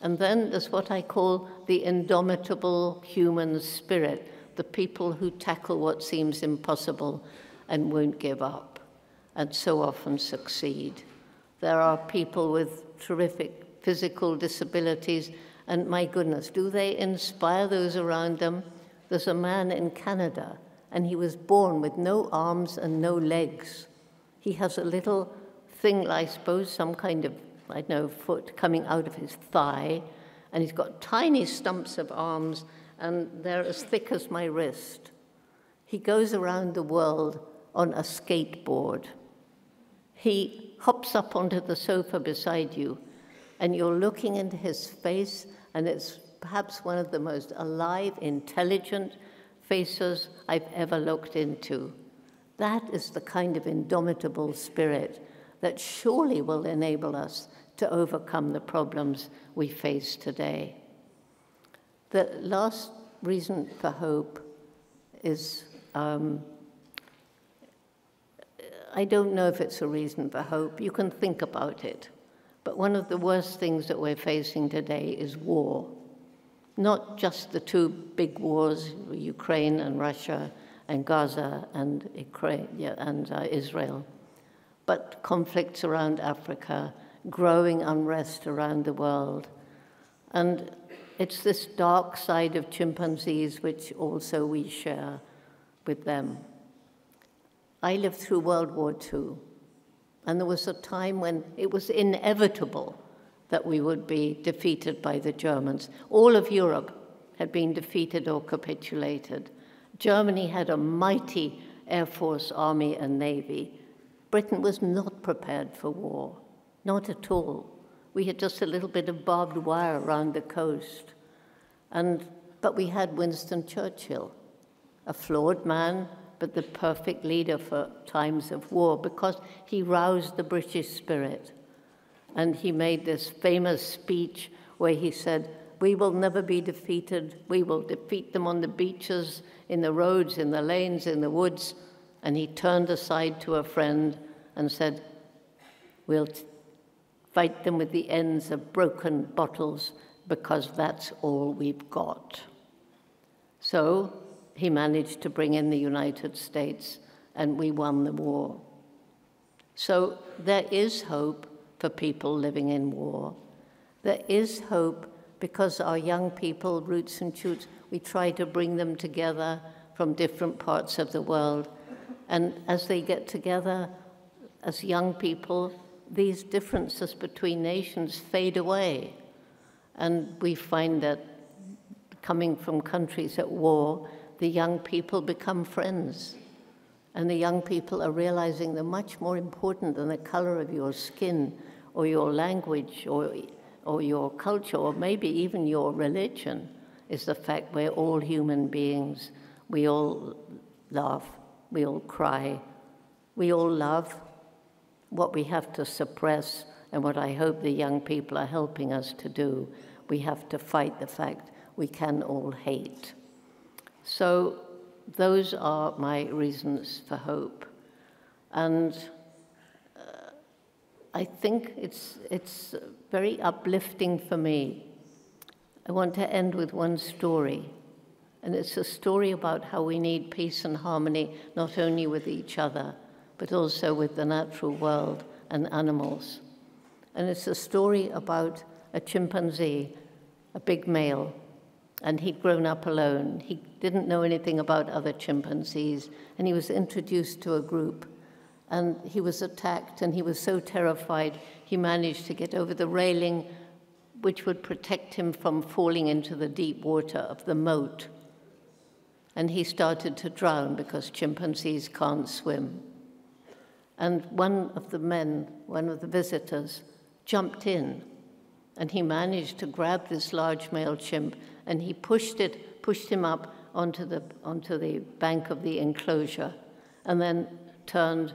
And then there's what I call the indomitable human spirit, the people who tackle what seems impossible and won't give up, and so often succeed. There are people with terrific physical disabilities, and my goodness, do they inspire those around them? There's a man in Canada, and he was born with no arms and no legs. He has a little thing, I suppose, some kind of, I don't know, foot coming out of his thigh, and he's got tiny stumps of arms, and they're as thick as my wrist. He goes around the world on a skateboard. He hops up onto the sofa beside you, and you're looking into his face, and it's perhaps one of the most alive, intelligent faces I've ever looked into. That is the kind of indomitable spirit that surely will enable us to overcome the problems we face today. The last reason for hope is, I don't know if it's a reason for hope. You can think about it. But one of the worst things that we're facing today is war. Not just the two big wars, Ukraine and Russia, and Gaza and Israel, but conflicts around Africa, growing unrest around the world. And it's this dark side of chimpanzees which also we share with them. I lived through World War II, and there was a time when it was inevitable that we would be defeated by the Germans. All of Europe had been defeated or capitulated. Germany had a mighty air force, army, and navy. Britain was not prepared for war, not at all. We had just a little bit of barbed wire around the coast. But we had Winston Churchill, a flawed man, but the perfect leader for times of war, because he roused the British spirit. And he made this famous speech where he said, "We will never be defeated. We will defeat them on the beaches, in the roads, in the lanes, in the woods." And he turned aside to a friend and said, "We'll fight them with the ends of broken bottles because that's all we've got." So he managed to bring in the United States, and we won the war. So there is hope for people living in war. There is hope because our young people, Roots and Shoots, we try to bring them together from different parts of the world. And as they get together as young people, these differences between nations fade away. And we find that coming from countries at war, the young people become friends. And the young people are realizing they're much more important than the color of your skin or your language or your culture or maybe even your religion, is the fact we're all human beings. We all laugh, we all cry, we all love. What we have to suppress, and what I hope the young people are helping us to do, we have to fight the fact we can all hate. So those are my reasons for hope. And I think it's very uplifting for me. I want to end with one story. And it's a story about how we need peace and harmony, not only with each other, but also with the natural world and animals. And it's a story about a chimpanzee, a big male, and he'd grown up alone. He didn't know anything about other chimpanzees, and he was introduced to a group. And he was attacked, and he was so terrified, he managed to get over the railing, which would protect him from falling into the deep water of the moat. And he started to drown because chimpanzees can't swim. And one of the men, one of the visitors, jumped in, and he managed to grab this large male chimp, and he pushed him up onto the bank of the enclosure, and then turned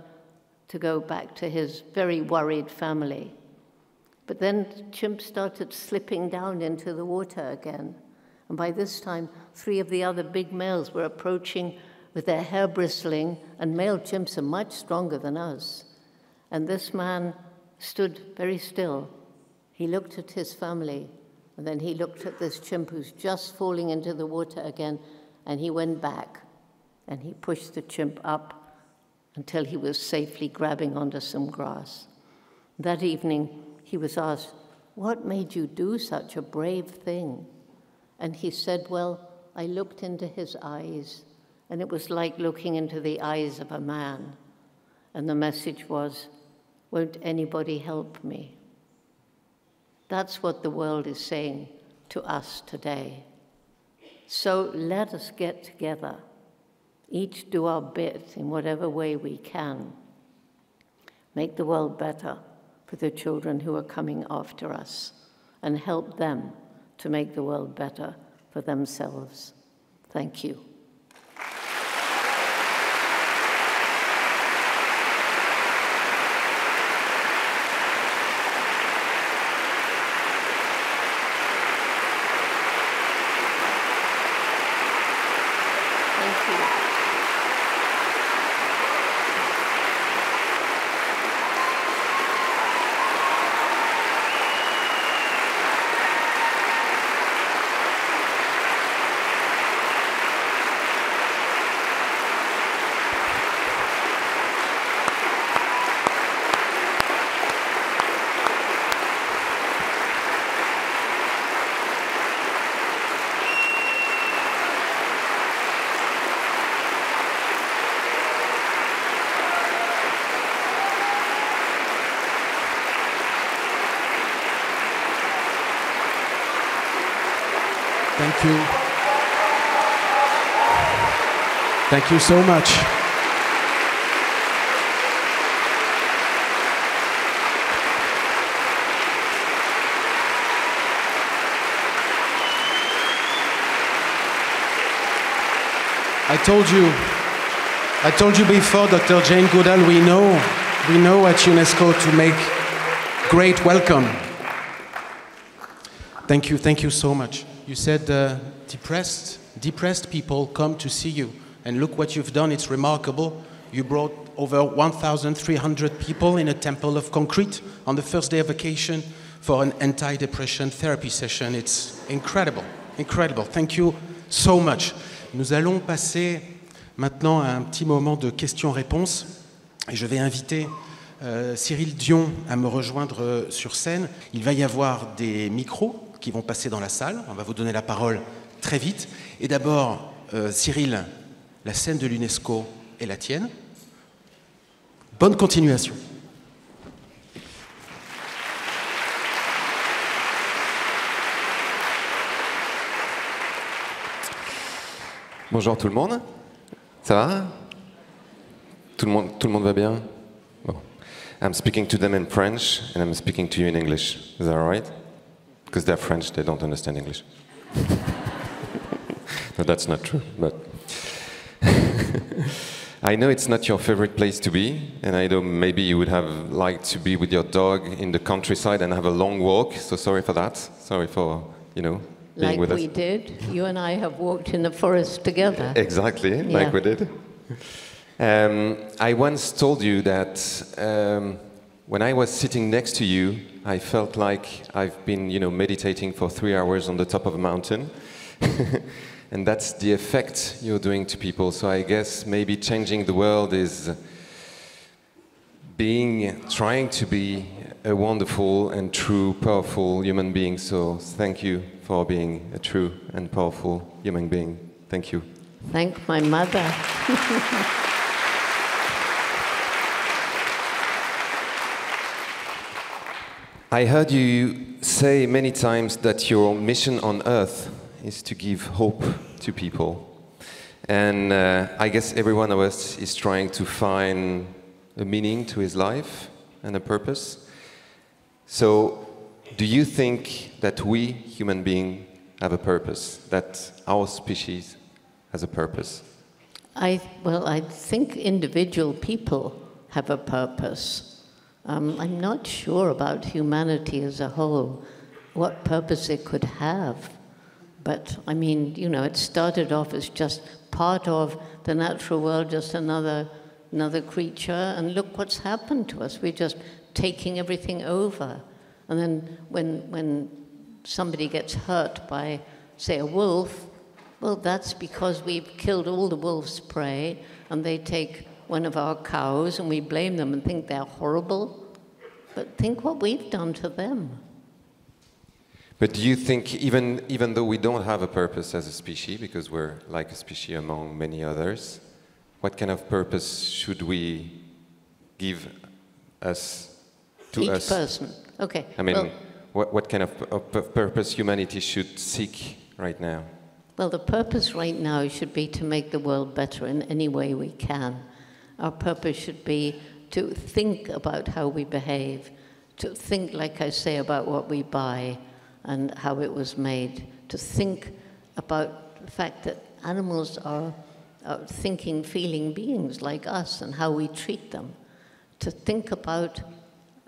to go back to his very worried family. But then the chimp started slipping down into the water again. And by this time, 3 of the other big males were approaching with their hair bristling, and male chimps are much stronger than us. And this man stood very still. He looked at his family, and then he looked at this chimp who's just falling into the water again, and he went back, and he pushed the chimp up until he was safely grabbing onto some grass. That evening, he was asked, "What made you do such a brave thing?" And he said, "Well, I looked into his eyes, and it was like looking into the eyes of a man." And the message was, "Won't anybody help me?" That's what the world is saying to us today. So let us get together, each do our bit in whatever way we can. Make the world better for the children who are coming after us, and help them to make the world better for themselves. Thank you. Thank you. Thank you so much. I told you before, Dr. Jane Goodall, we know at UNESCO to make great welcome. Thank you so much. You said depressed people come to see you, and look what you've done. It's remarkable. You brought over 1,300 people in a temple of concrete on the first day of vacation for an anti-depression therapy session. It's incredible, incredible. Thank you so much. Nous allons passer maintenant à un petit moment de questions-réponses, et je vais inviter Cyril Dion à me rejoindre sur scène. Il va y avoir des micros qui vont passer dans la salle. On va vous donner la parole très vite. Et d'abord, Cyril, la scène de l'UNESCO est la tienne. Bonne continuation. Bonjour tout le monde. Ça va? Tout le monde va bien? Bon. I'm speaking to them in French and I'm speaking to you in English. Is that all right? Because they're French, they don't understand English. No, that's not true, but I know it's not your favorite place to be, and I know maybe you would have liked to be with your dog in the countryside and have a long walk, so sorry for that. Sorry for, being like with us. Like we did. You and I have walked in the forest together. Exactly, yeah. Like we did. I once told you that when I was sitting next to you, I felt like I've been, meditating for 3 hours on the top of a mountain. And that's the effect you're doing to people. So I guess maybe changing the world is trying to be a wonderful and true, powerful human being. So thank you for being a true and powerful human being. Thank you. Thank my mother. I heard you say many times that your mission on Earth is to give hope to people. And I guess every one of us is trying to find a meaning to his life and a purpose. So, do you think that we, human beings, have a purpose, that our species has a purpose? I think individual people have a purpose. I'm not sure about humanity as a whole, what purpose it could have. But, I mean, you know, it started off as just part of the natural world, just another creature, and look what's happened to us. We're just taking everything over. And then when somebody gets hurt by, say, a wolf, well, that's because we've killed all the wolf's prey, and they take one of our cows, and we blame them and think they're horrible. But think what we've done to them. But do you think, even though we don't have a purpose as a species, because we're like a species among many others, what kind of purpose should we give us to each us? person? Okay. I mean, well, what kind of purpose humanity should seek right now? Well, the purpose right now should be to make the world better in any way we can. Our purpose should be to think about how we behave, to think, like I say, about what we buy and how it was made, to think about the fact that animals are thinking, feeling beings like us and how we treat them, to think about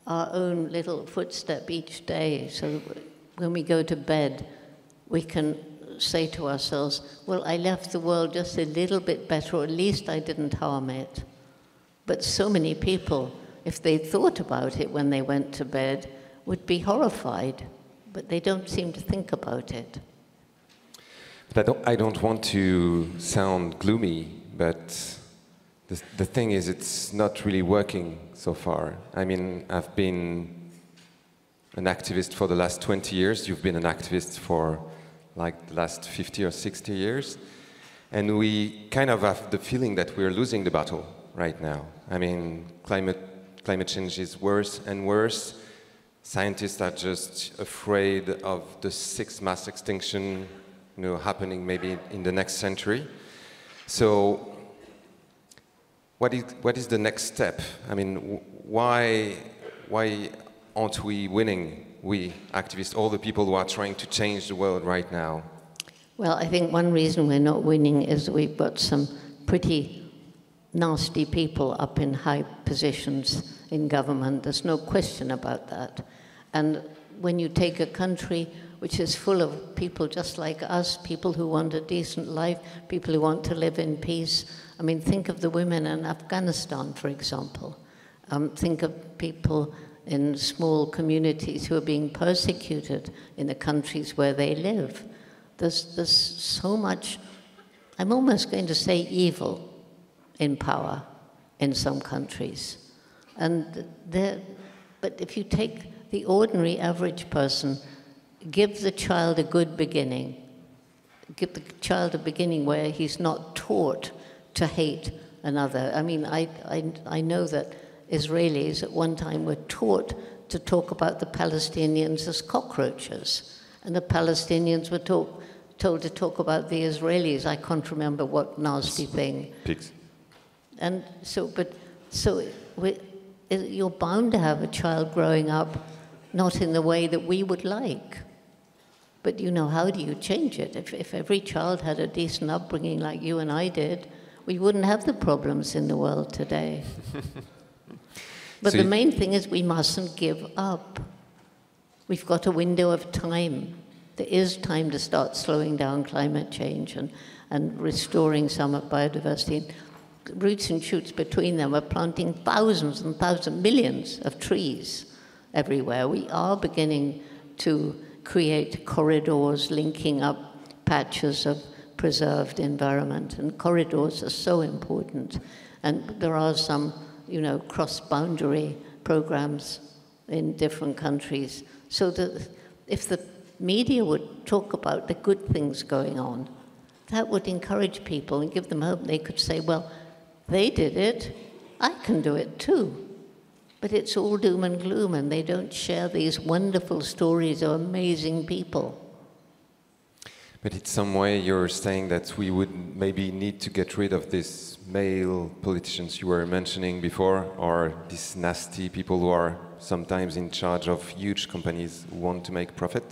our own little footstep each day, so when we go to bed, we can say to ourselves, well, I left the world just a little bit better, or at least I didn't harm it. But so many people, if they thought about it when they went to bed, would be horrified, but they don't seem to think about it. But I don't want to sound gloomy, but the thing is, it's not really working so far. I mean, I've been an activist for the last 20 years. You've been an activist for like the last 50 or 60 years. And we kind of have the feeling that we're losing the battle right now. I mean, climate change is worse and worse. Scientists are just afraid of the sixth mass extinction, happening maybe in the next century. So, what is the next step? I mean, why aren't we winning? We activists, all the people who are trying to change the world right now. Well, I think one reason we're not winning is that we've got some pretty nasty people up in high positions in government. There's no question about that. And when you take a country which is full of people just like us, people who want a decent life, people who want to live in peace. I mean, think of the women in Afghanistan, for example. Think of people in small communities who are being persecuted in the countries where they live. There's so much, I'm almost going to say evil in power in some countries. But if you take the ordinary average person, give the child a good beginning, give the child a beginning where he's not taught to hate another. I mean, I know that Israelis at one time were taught to talk about the Palestinians as cockroaches, and the Palestinians were told to talk about the Israelis. I can't remember what nasty thing. Pigs. And you're bound to have a child growing up not in the way that we would like. But how do you change it? If every child had a decent upbringing like you and I did, we wouldn't have the problems in the world today. But the main thing is we mustn't give up. We've got a window of time. There is time to start slowing down climate change and restoring some of biodiversity. Roots and shoots between them are planting thousands and thousands, millions of trees everywhere. We are beginning to create corridors linking up patches of preserved environment, and corridors are so important. And there are some, cross-boundary programs in different countries. So that if the media would talk about the good things going on, that would encourage people and give them hope. They could say, well, they did it, I can do it too. But it's all doom and gloom, and they don't share these wonderful stories of amazing people. But in some way you're saying that we would maybe need to get rid of these male politicians you were mentioning before, or these nasty people who are sometimes in charge of huge companies who want to make profit?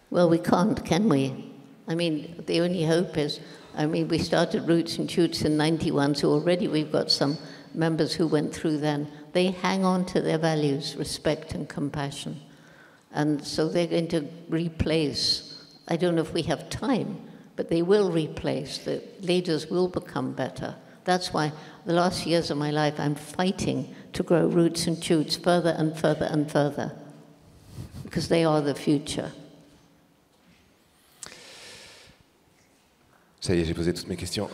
Well, we can't, can we? I mean, the only hope is, we started Roots and Shoots in '91, so already we've got some members who went through then. They hang on to their values, respect and compassion. And so they're going to replace, I don't know if we have time, but they will replace, the leaders will become better. That's why the last years of my life I'm fighting to grow Roots and Shoots further and further and further, because they are the future. Ça y est, j'ai posé toutes mes questions.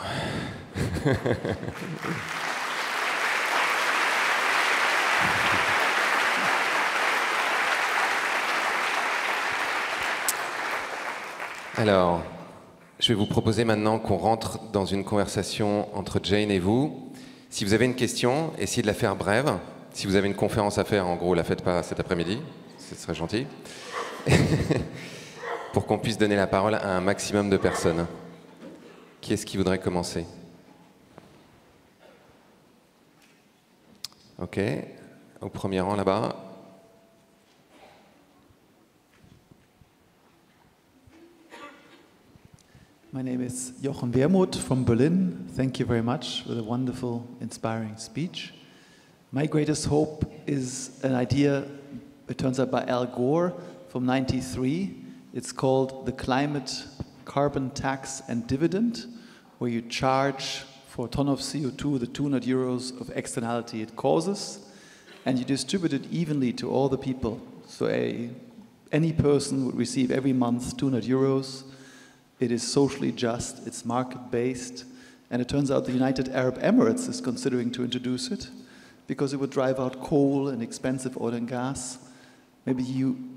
Alors, je vais vous proposer maintenant qu'on rentre dans une conversation entre Jane et vous. Si vous avez une question, essayez de la faire brève. Si vous avez une conférence à faire, en gros, la faites pas cet après-midi. Ce serait gentil. Pour qu'on puisse donner la parole à un maximum de personnes. Qui est-ce qui voudrait commencer? Ok, au premier rang là-bas. My name is Jochen Wermuth from Berlin. Thank you very much for the wonderful, inspiring speech. My greatest hope is an idea, it turns out by Al Gore from '93. It's called the Climate Carbon Tax and Dividend, where you charge for a ton of CO2 the 200 euros of externality it causes, and you distribute it evenly to all the people. So any person would receive every month 200 euros. It is socially just, it's market-based, and it turns out the United Arab Emirates is considering to introduce it because it would drive out coal and expensive oil and gas. Maybe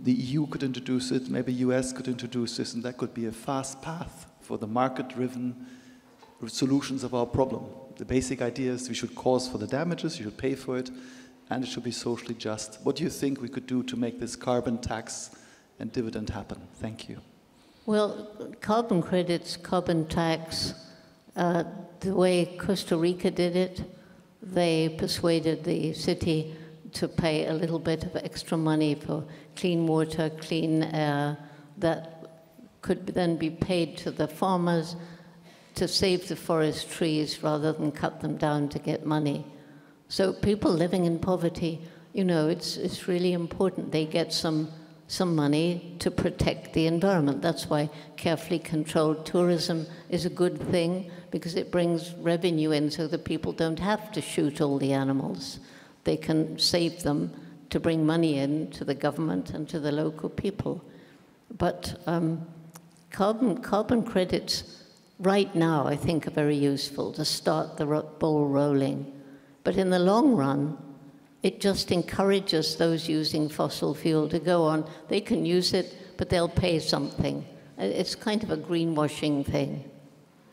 the EU could introduce it, maybe US could introduce this, and that could be a fast path for the market-driven solutions of our problem. The basic idea is we should cause for the damages, you should pay for it, and it should be socially just. What do you think we could do to make this carbon tax and dividend happen? Thank you. Well, carbon credits, carbon tax, the way Costa Rica did it, they persuaded the city to pay a little bit of extra money for clean water, clean air, that could then be paid to the farmers to save the forest trees rather than cut them down to get money. So people living in poverty, it's really important they get some money to protect the environment. That's why carefully controlled tourism is a good thing, because it brings revenue in so that people don't have to shoot all the animals. They can save them to bring money in to the government and to the local people. But carbon credits right now, I think, are very useful to start the ball rolling. But in the long run, it just encourages those using fossil fuel to go on. They can use it, but they'll pay something. It's kind of a greenwashing thing.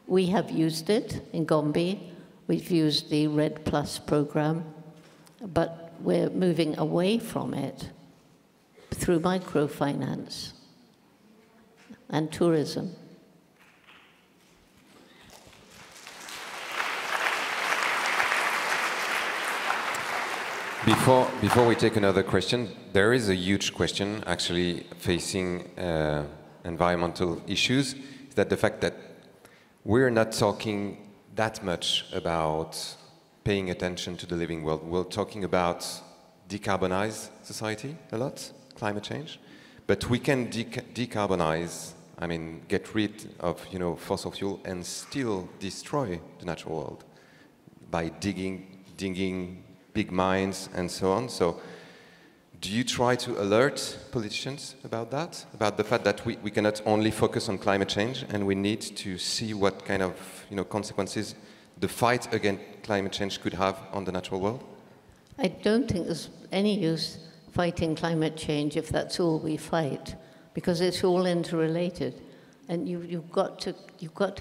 We have used it in Gombe. We've used the Red Plus program, but we're moving away from it through microfinance and tourism. Before we take another question, there is a huge question actually facing environmental issues. Is that the fact that we're not talking that much about paying attention to the living world. We're talking about decarbonize society a lot, climate change, but we can decarbonize. I mean, get rid of fossil fuel and still destroy the natural world by digging big mines and so on. So do you try to alert politicians about that? About the fact that we cannot only focus on climate change and we need to see what kind of consequences the fight against climate change could have on the natural world? I don't think there's any use fighting climate change if that's all we fight, because it's all interrelated. And you've got to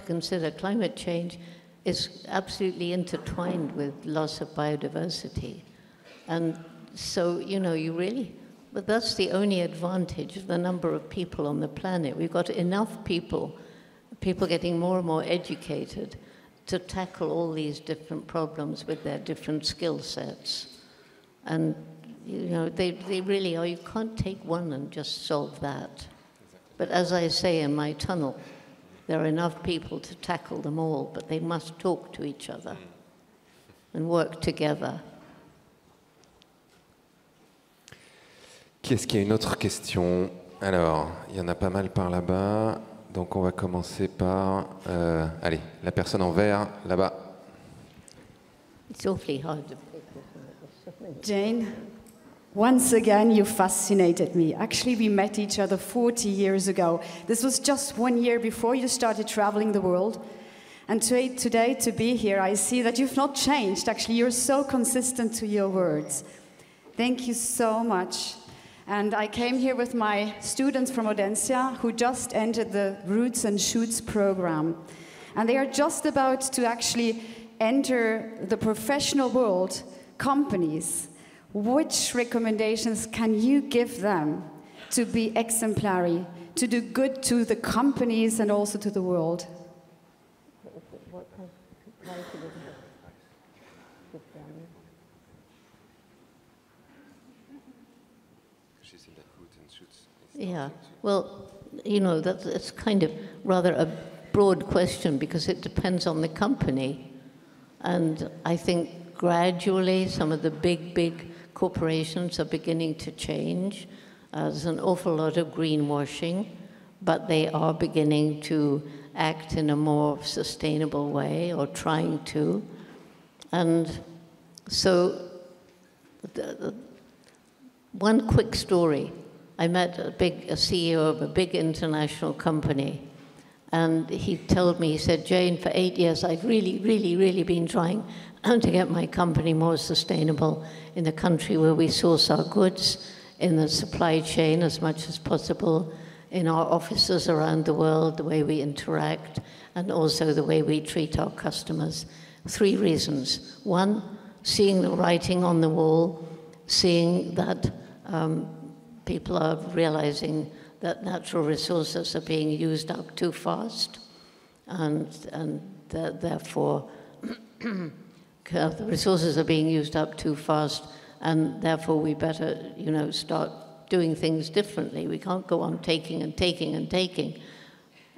consider climate change is absolutely intertwined with loss of biodiversity. And so, but that's the only advantage of the number of people on the planet. We've got enough people getting more and more educated to tackle all these different problems with their different skill sets. And, they really are. You can't take one and just solve that. But as I say in my tunnel, there are enough people to tackle them all, but they must talk to each other and work together. Est-ce qu'il y a une autre question? Alors, il y en a pas mal par là-bas. Donc on va commencer par... allez, la personne en vert, là-bas. It's awfully hard to pick. Jane, once again you fascinated me. Actually, we met each other 40 years ago. This was just 1 year before you started traveling the world. And today, to be here, I see that you've not changed. Actually, you're so consistent to your words. Thank you so much. And I came here with my students from Audencia who just entered the Roots and Shoots program. And they are just about to actually enter the professional world, companies. Which recommendations can you give them to be exemplary, to do good to the companies and also to the world? Yeah, well, that's kind of rather a broad question because it depends on the company. And I think gradually some of the big corporations are beginning to change. There's an awful lot of greenwashing, but they are beginning to act in a more sustainable way or trying to. And so one quick story. I met a CEO of a big international company, and he told me, he said, Jane, for 8 years, I've really been trying to get my company more sustainable in the country where we source our goods, in the supply chain as much as possible, in our offices around the world, the way we interact, and also the way we treat our customers. 3 reasons. 1, seeing the writing on the wall, seeing that people are realizing that natural resources are being used up too fast, and therefore the resources are being used up too fast, and therefore we better, start doing things differently. We can't go on taking and taking and taking.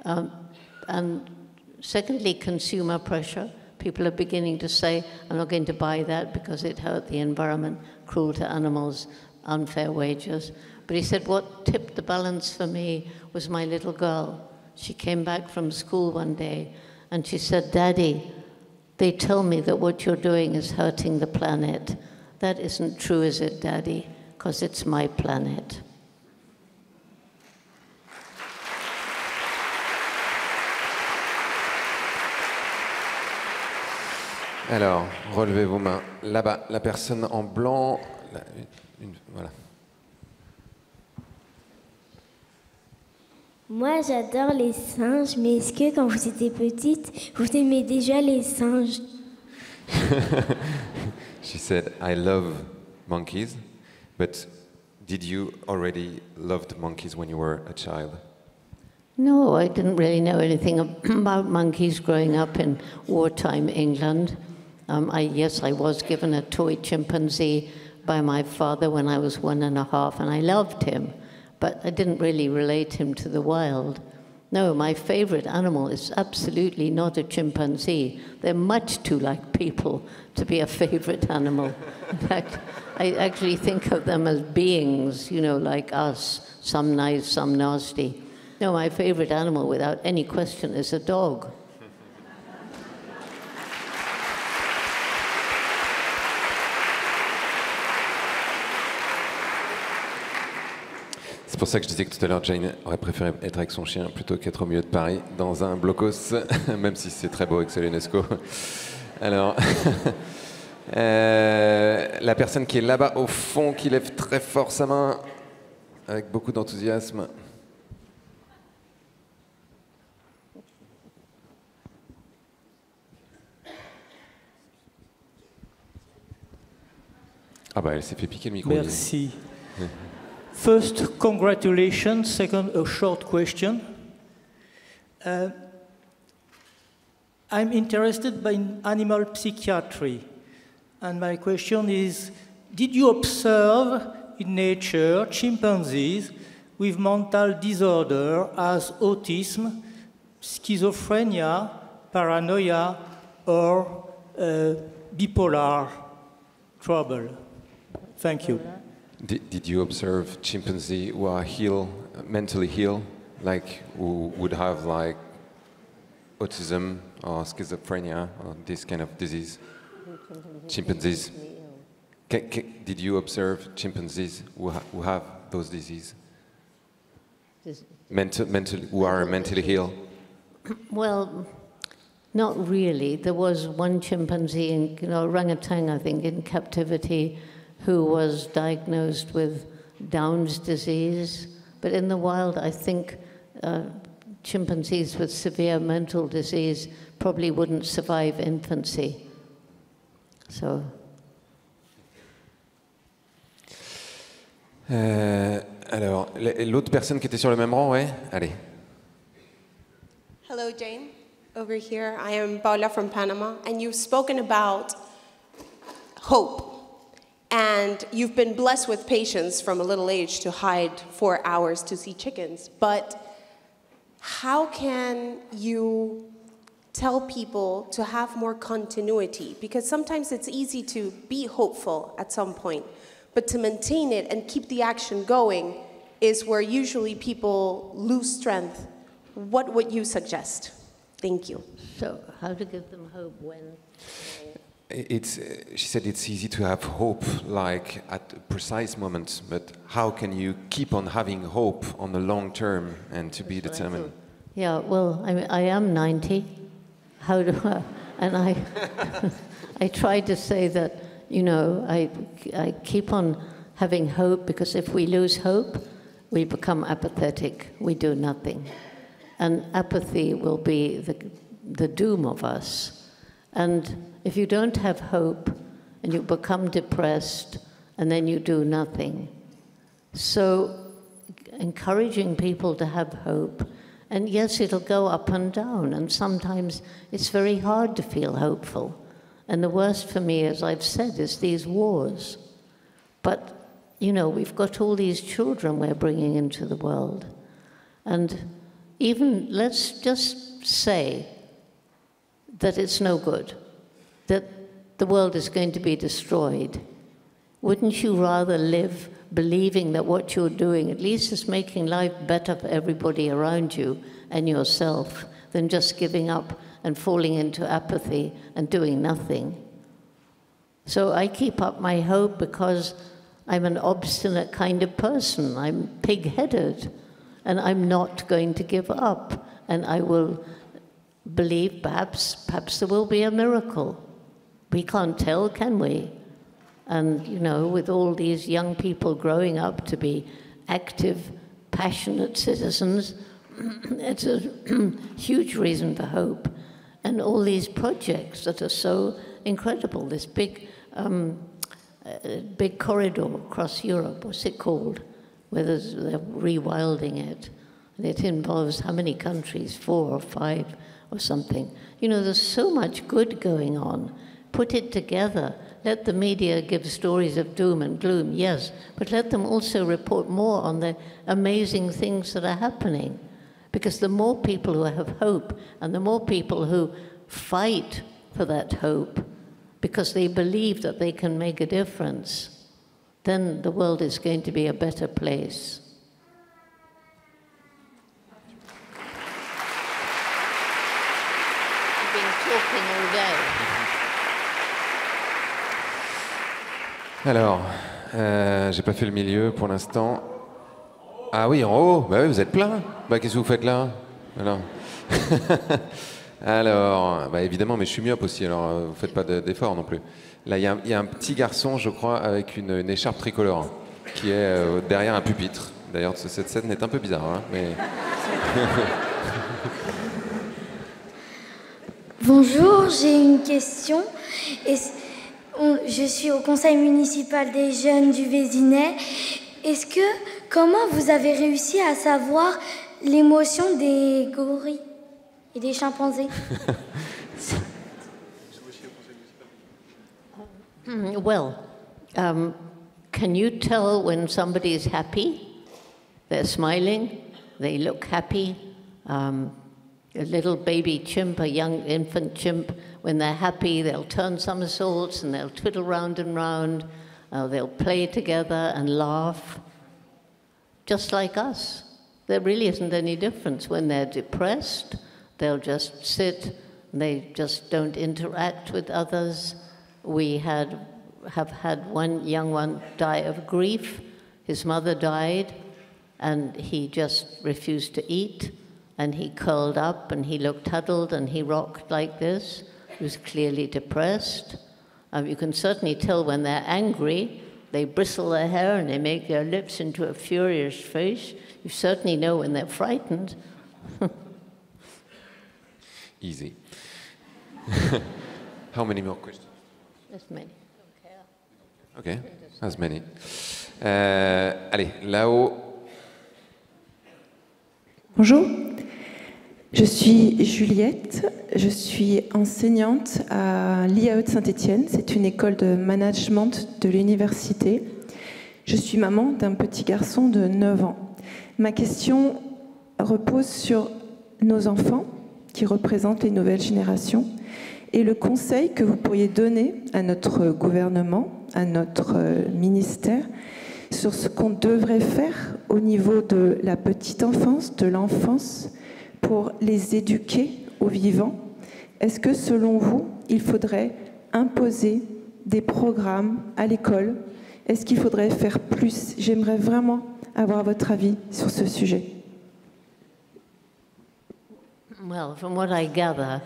And secondly, consumer pressure. People are beginning to say, I'm not going to buy that because it hurt the environment, cruel to animals, unfair wages. But he said what tipped the balance for me was my little girl. She came back from school one day and she said, Daddy, they tell me that what you're doing is hurting the planet. That isn't true, is it, Daddy? Because it's my planet. Alors, relevez vos mains. Là-bas, la personne en blanc. Voilà. Moi, j'adore les singes, mais est-ce que quand vous étiez petite, vous aimez déjà les singes? She said, I love monkeys, but did you already love monkeys when you were a child? No, I didn't really know anything about monkeys growing up in wartime England. Yes, I was given a toy chimpanzee by my father when I was 1.5, and I loved him. But I didn't really relate him to the wild. No, my favorite animal is absolutely not a chimpanzee. They're much too like people to be a favorite animal. In fact, I actually think of them as beings, like us, some nice, some nasty. No, my favorite animal, without any question, is a dog. C'est pour ça que je disais que tout à l'heure, Jane aurait préféré être avec son chien plutôt qu'être au milieu de Paris, dans un blocos, même si c'est très beau et que c'est l'UNESCO. Alors, La personne qui est là-bas au fond, qui lève très fort sa main, avec beaucoup d'enthousiasme. Ah bah elle s'est fait piquer le micro. Merci. First, congratulations. Second, a short question. I'm interested in animal psychiatry. And my question is, did you observe in nature chimpanzees with mental disorder as autism, schizophrenia, paranoia, or bipolar trouble? Thank you. Did you observe chimpanzees who are mentally ill, like who would have like autism or schizophrenia or this kind of disease? Chimpanzees. Did you observe chimpanzees who have those diseases? Who are mentally ill? Well, not really. There was one chimpanzee, orangutan, I think, in captivity, who was diagnosed with Down's disease. But in the wild, I think chimpanzees with severe mental disease probably wouldn't survive infancy. So. Alors, l'autre personne qui était sur le même rang, ouais, allez. Hello, Jane. Over here, I am Paula from Panama, and you've spoken about hope. And you've been blessed with patience from a little age to hide 4 hours to see chickens. But how can you tell people to have more continuity? Because sometimes it's easy to be hopeful at some point, but to maintain it and keep the action going is where usually people lose strength. What would you suggest? Thank you. So how to give them hope when? She said it's easy to have hope, like at a precise moment, but how can you keep on having hope on the long term and to be determined? Yeah, well, I am 90. How do I? And I try to say that, I keep on having hope, because if we lose hope, we become apathetic. We do nothing. And apathy will be the doom of us. And if you don't have hope and you become depressed and then you do nothing. So encouraging people to have hope, and yes, it'll go up and down, and sometimes it's very hard to feel hopeful. And the worst for me, as I've said, is these wars. But, we've got all these children we're bringing into the world. And even, let's just say that it's no good, that the world is going to be destroyed. Wouldn't you rather live believing that what you're doing at least is making life better for everybody around you and yourself than just giving up and falling into apathy and doing nothing? So I keep up my hope because I'm an obstinate kind of person. I'm pig-headed, and I'm not going to give up. And I will believe perhaps there will be a miracle. We can't tell, can we? And, with all these young people growing up to be active, passionate citizens, it's a huge reason for hope. And all these projects that are so incredible, this big corridor across Europe, what's it called? Where they're rewilding it. And it involves how many countries? 4 or 5 or something. There's so much good going on. Put it together. Let the media give stories of doom and gloom, yes, but let them also report more on the amazing things that are happening. Because the more people who have hope, and the more people who fight for that hope, because they believe that they can make a difference, then the world is going to be a better place. You've been talking all day. Alors, j'ai pas fait le milieu pour l'instant. Ah oui, en haut. Bah oui, vous êtes plein. Bah qu'est-ce que vous faites là? Alors. Alors, bah évidemment, mais je suis myope aussi, alors vous faites pas d'efforts non plus. Là, il y a un petit garçon, je crois, avec une écharpe tricolore, qui est derrière un pupitre. D'ailleurs, cette scène est un peu bizarre, hein, mais... Bonjour, j'ai une question. Je suis au conseil municipal des jeunes du Vésinet. Comment vous avez réussi à savoir l'émotion des gorilles et des chimpanzés? Well, can you tell when somebody is happy? They're smiling, they look happy. A little baby chimp, a young infant chimp, when they're happy, they'll turn somersaults and they'll twiddle round and round. They'll play together and laugh, just like us. There really isn't any difference. When they're depressed, they'll just sit, they just don't interact with others. We have had one young one die of grief. His mother died, and he just refused to eat, and he curled up, and he looked huddled, and he rocked like this. He was clearly depressed. You can certainly tell when they're angry. They bristle their hair, and they make their lips into a furious face. You certainly know when they're frightened. Easy. How many more questions? As many. Okay, as many. Allez, là-haut. Bonjour, je suis Juliette, je suis enseignante à l'IAE de Saint-Étienne, c'est une école de management de l'université. Je suis maman d'un petit garçon de 9 ans. Ma question repose sur nos enfants qui représentent les nouvelles générations et le conseil que vous pourriez donner à notre gouvernement, à notre ministère, sur ce qu'on devrait faire au niveau de la petite enfance, de l'enfance, pour les éduquer au vivant. Est-ce que, selon vous, il faudrait imposer des programmes à l'école? Est-ce qu'il faudrait faire plus? J'aimerais vraiment avoir votre avis sur ce sujet. Well, from what I gather,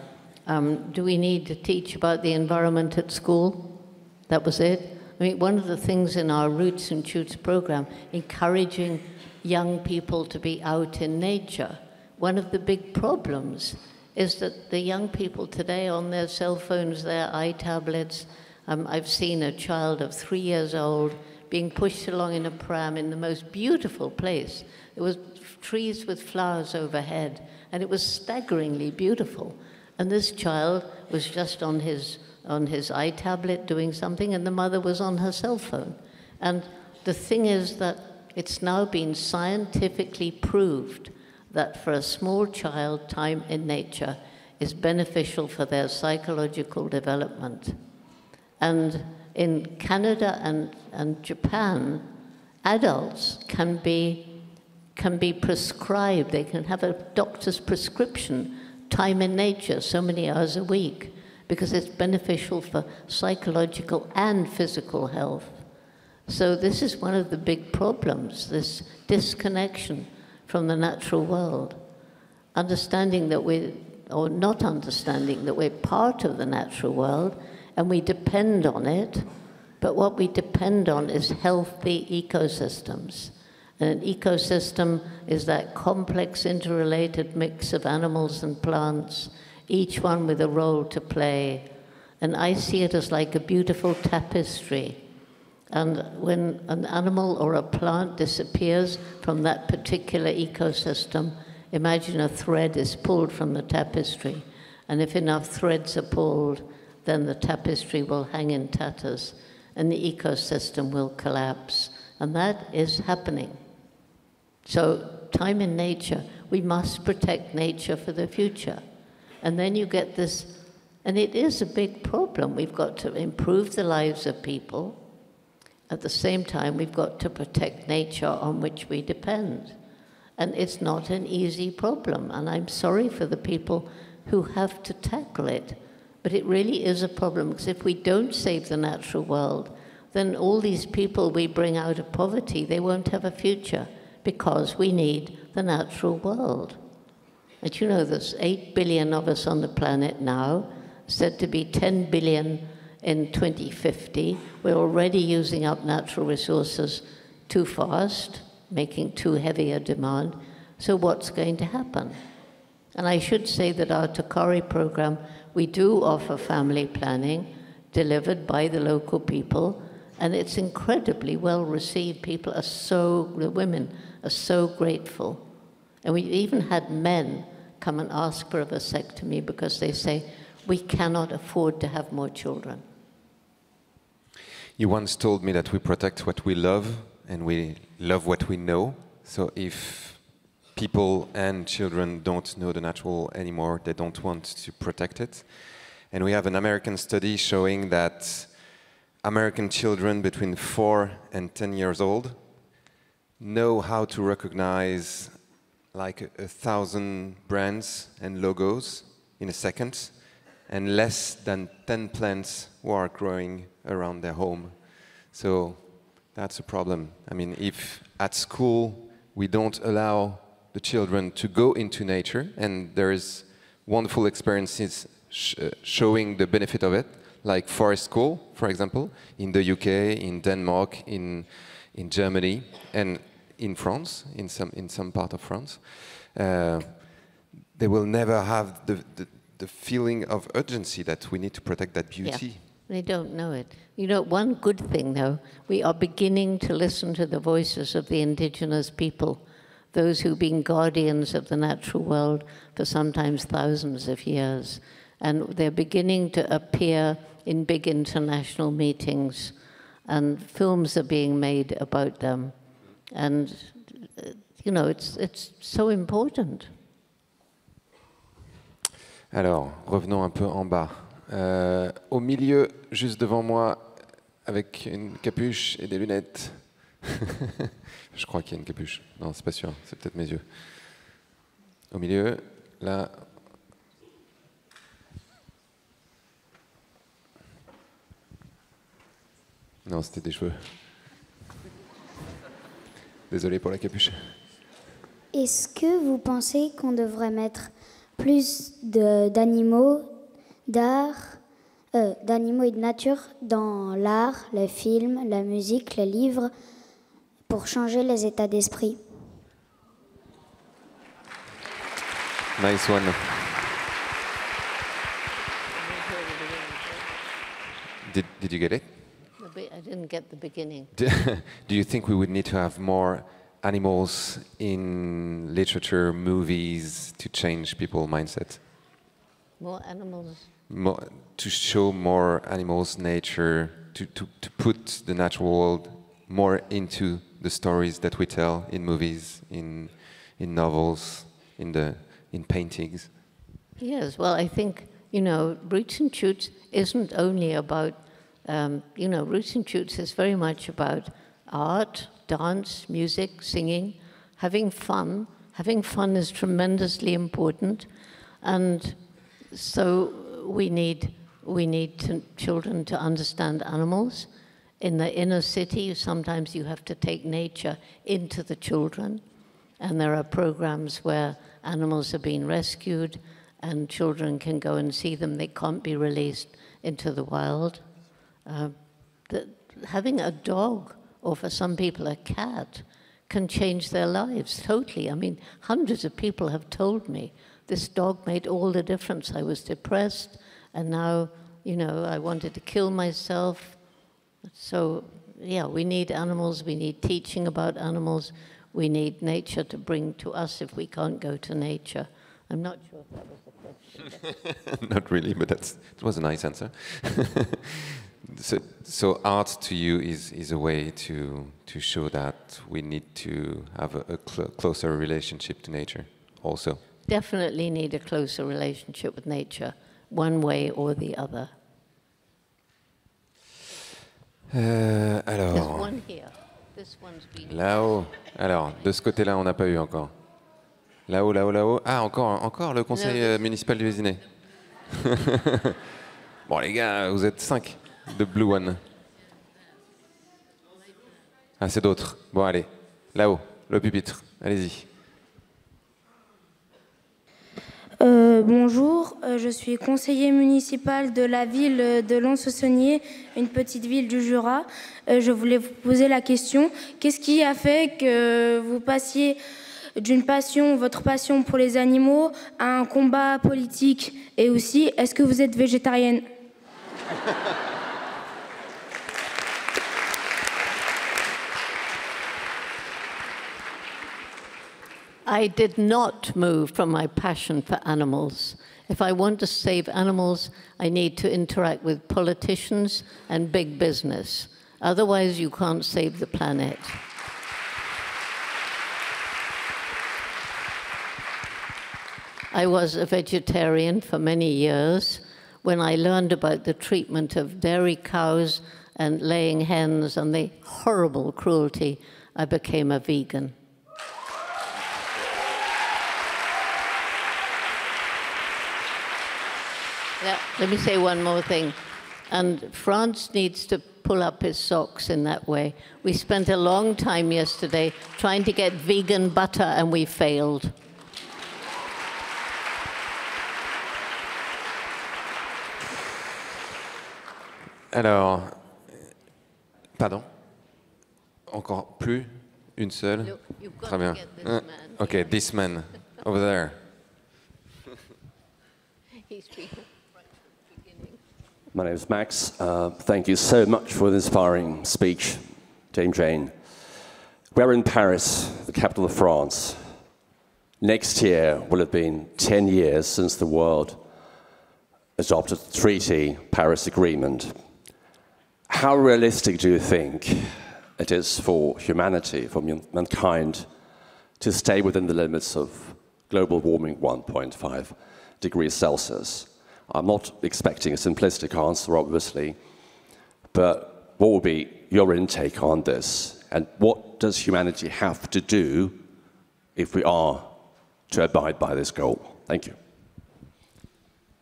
do we need to teach about the environment at school? That was it? I mean, one of the things in our Roots and Shoots program, encouraging young people to be out in nature, one of the big problems is that the young people today on their cell phones, their iTablets, I've seen a child of 3 years old being pushed along in a pram in the most beautiful place. There was trees with flowers overhead, and it was staggeringly beautiful. And this child was just on his iTablet doing something, and the mother was on her cell phone. And the thing is that it's now been scientifically proved that for a small child, time in nature is beneficial for their psychological development. And in Canada and Japan, adults can be prescribed, they can have a doctor's prescription, time in nature, so many hours a week, because it's beneficial for psychological and physical health. So this is one of the big problems, this disconnection from the natural world. Understanding that or not understanding that we're part of the natural world and we depend on it, but what we depend on is healthy ecosystems. And an ecosystem is that complex interrelated mix of animals and plants, each one with a role to play. And I see it as like a beautiful tapestry. And when an animal or a plant disappears from that particular ecosystem, imagine a thread is pulled from the tapestry. And if enough threads are pulled, then the tapestry will hang in tatters and the ecosystem will collapse. And that is happening. So, time in nature, we must protect nature for the future. And then you get this, and it is a big problem. We've got to improve the lives of people. At the same time, we've got to protect nature on which we depend. And it's not an easy problem. And I'm sorry for the people who have to tackle it. But it really is a problem, because if we don't save the natural world, then all these people we bring out of poverty, they won't have a future, because we need the natural world. And you know, there's 8 billion of us on the planet now, said to be 10 billion in 2050. We're already using up natural resources too fast, making too heavy a demand. So what's going to happen? And I should say that our Takari program, we do offer family planning delivered by the local people, and it's incredibly well received. The women are so grateful. And we even had men come and ask for a vasectomy because they say, we cannot afford to have more children. You once told me that we protect what we love and we love what we know. So if people and children don't know the natural anymore, they don't want to protect it. And we have an American study showing that American children between 4 and 10 years old know how to recognize like 1,000 brands and logos in a second, and less than 10 plants who are growing around their home. So that's a problem. I mean, if at school we don't allow the children to go into nature, and there is wonderful experiences showing the benefit of it, like Forest School, for example, in the UK, in Denmark, in Germany, and in France, in some part of France. They will never have the feeling of urgency that we need to protect that beauty. Yeah, they don't know it. You know, one good thing, though, we are beginning to listen to the voices of the indigenous people, those who've been guardians of the natural world for sometimes thousands of years. And they're beginning to appear in big international meetings, and films are being made about them. And, you know, it's so important. Alors, revenons un peu en bas. Au milieu, juste devant moi, avec une capuche et des lunettes. Je crois qu'il y a une capuche. Non, c'est pas sûr, c'est peut-être mes yeux. Au milieu, là. Non, c'était des cheveux. Désolé pour la capuche. Est-ce que vous pensez qu'on devrait mettre plus d'animaux, d'animaux et de nature dans l'art, les films, la musique, les livres, pour changer les états d'esprit? Nice one. Did you get it? I didn't get the beginning. Do you think we would need to have more animals in literature, movies, to change people's mindset? More animals? To show more animals, nature, to put the natural world more into the stories that we tell in movies, in novels, in paintings. Yes, well, I think, you know, Roots and Shoots isn't only about, you know, Roots and Shoots is very much about art, dance, music, singing, having fun. Having fun is tremendously important, and so we need children to understand animals. In the inner city, sometimes you have to take nature into the children, and there are programs where animals are being rescued and children can go and see them. They can't be released into the wild. Having a dog, or for some people a cat, can change their lives totally. I mean, hundreds of people have told me, this dog made all the difference. I was depressed, and now, you know, I wanted to kill myself. So, yeah, we need animals, we need teaching about animals, we need nature to bring to us if we can't go to nature. I'm not sure if that was the question. Not really, but it was a nice answer. So art to you is a way to show that we need to have a closer relationship to nature also. Definitely need a closer relationship with nature, one way or the other. Alors, There's one here. This one's been... Là-haut. Alors, de ce côté-là, on n'a pas eu encore. Là-haut, là-haut, là-haut. Ah, encore le conseil municipal du Vésinet. Bon, les gars, vous êtes 5 de Blue One. Ah, c'est d'autres. Bon, allez. Là-haut, le pupitre. Allez-y. Bonjour, je suis conseiller municipal de la ville de Lons-Saunier, une petite ville du Jura. Je voulais vous poser la question, qu'est-ce qui a fait que vous passiez d'une passion, votre passion pour les animaux, à un combat politique? Et aussi, est-ce que vous êtes végétarienne? I did not move from my passion for animals. If I want to save animals, I need to interact with politicians and big business. Otherwise, you can't save the planet. I was a vegetarian for many years. When I learned about the treatment of dairy cows and laying hens and the horrible cruelty, I became a vegan. Yeah, let me say one more thing. And France needs to pull up his socks in that way. We spent a long time yesterday trying to get vegan butter, and we failed. Alors, pardon? Encore plus? Une seule? Très bien. Okay, this man over there. My name is Max. Thank you so much for the inspiring speech, Jane. We're in Paris, the capital of France. Next year will have been 10 years since the world adopted the treaty, Paris Agreement. How realistic do you think it is for humanity, for mankind, to stay within the limits of global warming 1.5 degrees Celsius? I'm not expecting a simplistic answer, obviously, but what will be your intake on this? And what does humanity have to do if we are to abide by this goal? Thank you.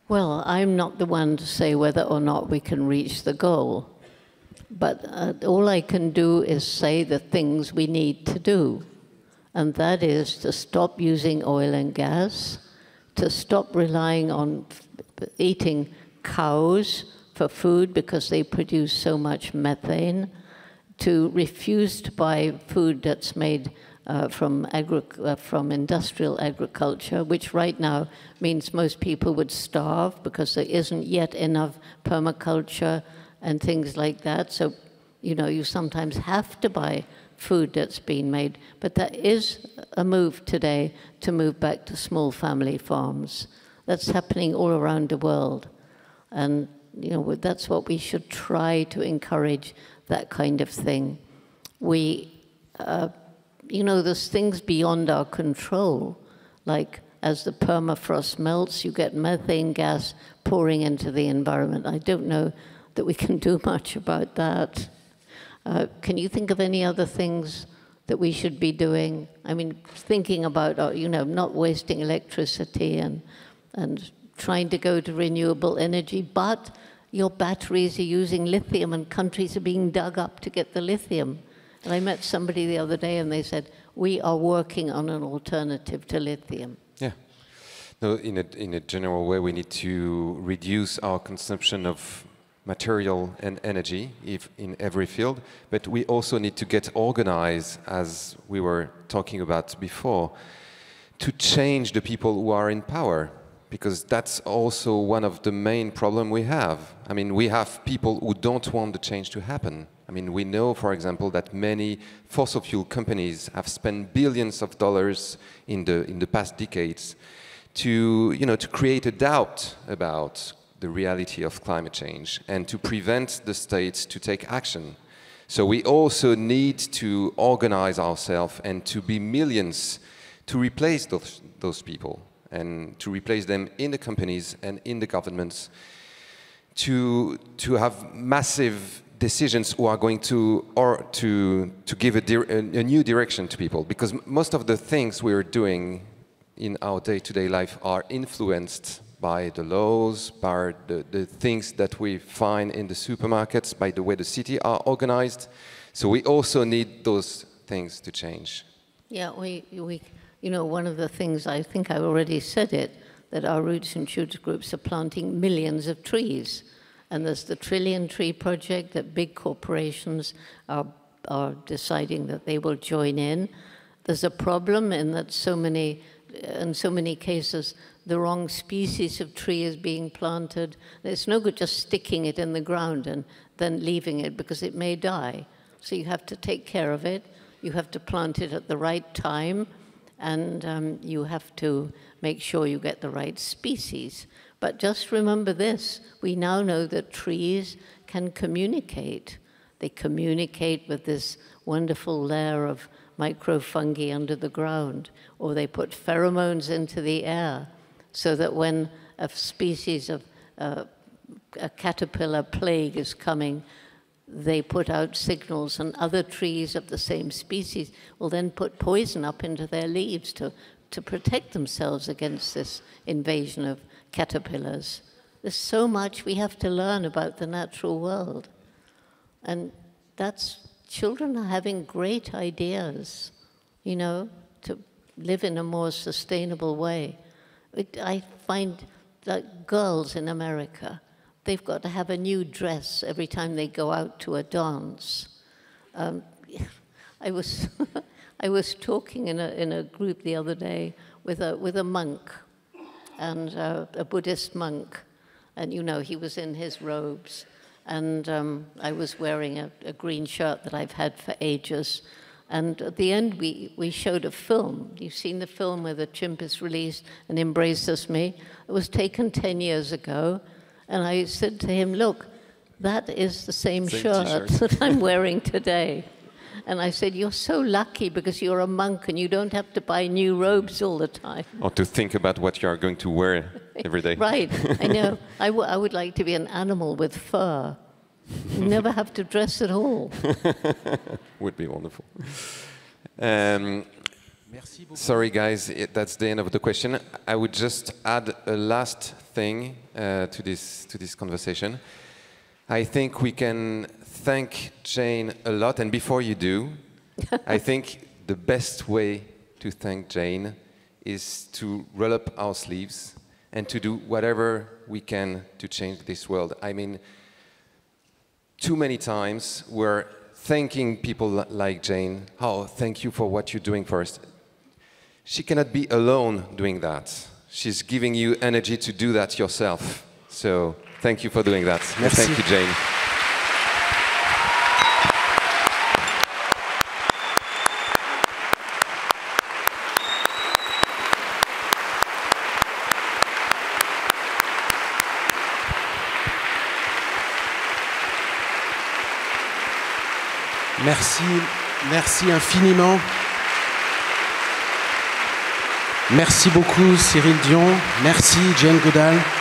Well, I'm not the one to say whether or not we can reach the goal. But all I can do is say the things we need to do. And that is to stop using oil and gas, to stop relying on eating cows for food because they produce so much methane, to refuse to buy food that's made from industrial agriculture, which right now means most people would starve because there isn't yet enough permaculture and things like that. So, you know, you sometimes have to buy food that's been made. But there is a move today to move back to small family farms. That's happening all around the world. And, you know, that's what we should try to encourage, that kind of thing. We, you know, there's things beyond our control, like as the permafrost melts, you get methane gas pouring into the environment. I don't know that we can do much about that. Can you think of any other things that we should be doing? I mean, thinking about, you know, not wasting electricity and trying to go to renewable energy, but your batteries are using lithium and countries are being dug up to get the lithium. And I met somebody the other day and they said, we are working on an alternative to lithium. Yeah. No, in a general way, we need to reduce our consumption of material and energy in every field, but we also need to get organized, as we were talking about before, to change the people who are in power, because that's also one of the main problems we have. I mean, we have people who don't want the change to happen. I mean, we know, for example, that many fossil fuel companies have spent billions of dollars in the past decades to, you know, to create a doubt about the reality of climate change and to prevent the states to take action. So we also need to organize ourselves and to be millions to replace those people and to replace them in the companies and in the governments, to have massive decisions who are going to give a new direction to people, because most of the things we're doing in our day-to-day life are influenced by the laws, by the things that we find in the supermarkets, by the way the city are organized. So we also need those things to change. Yeah, we you know, one of the things, I think I already said it, that our Roots and Shoots groups are planting millions of trees. And there's the Trillion Tree Project that big corporations are deciding that they will join in. There's a problem in that in so many cases, the wrong species of tree is being planted. It's no good just sticking it in the ground and then leaving it because it may die. So you have to take care of it. You have to plant it at the right time, and you have to make sure you get the right species. But just remember this, we now know that trees can communicate. They communicate with this wonderful layer of microfungi under the ground, or they put pheromones into the air so that when a species of a caterpillar plague is coming, they put out signals, and other trees of the same species will then put poison up into their leaves to protect themselves against this invasion of caterpillars. There's so much we have to learn about the natural world. And children are having great ideas, you know, to live in a more sustainable way. I find that girls in America, they've got to have a new dress every time they go out to a dance. I was talking in a group the other day with a monk, and a Buddhist monk, and you know, he was in his robes, and I was wearing a green shirt that I've had for ages. And at the end, we showed a film. You've seen the film where the chimp is released and embraces me. It was taken 10 years ago. And I said to him, look, that is the same shirt that I'm wearing today. And I said, you're so lucky because you're a monk and you don't have to buy new robes all the time. Or to think about what you are going to wear every day. Right, I know. I would like to be an animal with fur. Never have to dress at all. Would be wonderful. Sorry, guys, that's the end of the question. I would just add a last thing to this conversation. I think we can thank Jane a lot, and before you do, I think the best way to thank Jane is to roll up our sleeves and to do whatever we can to change this world. I mean, too many times we're thanking people like Jane. Oh, thank you for what you're doing for us. She cannot be alone doing that. She's giving you energy to do that yourself. So thank you for doing that. Merci. Thank you, Jane. Merci infiniment. Merci beaucoup Cyril Dion, merci Jane Goodall.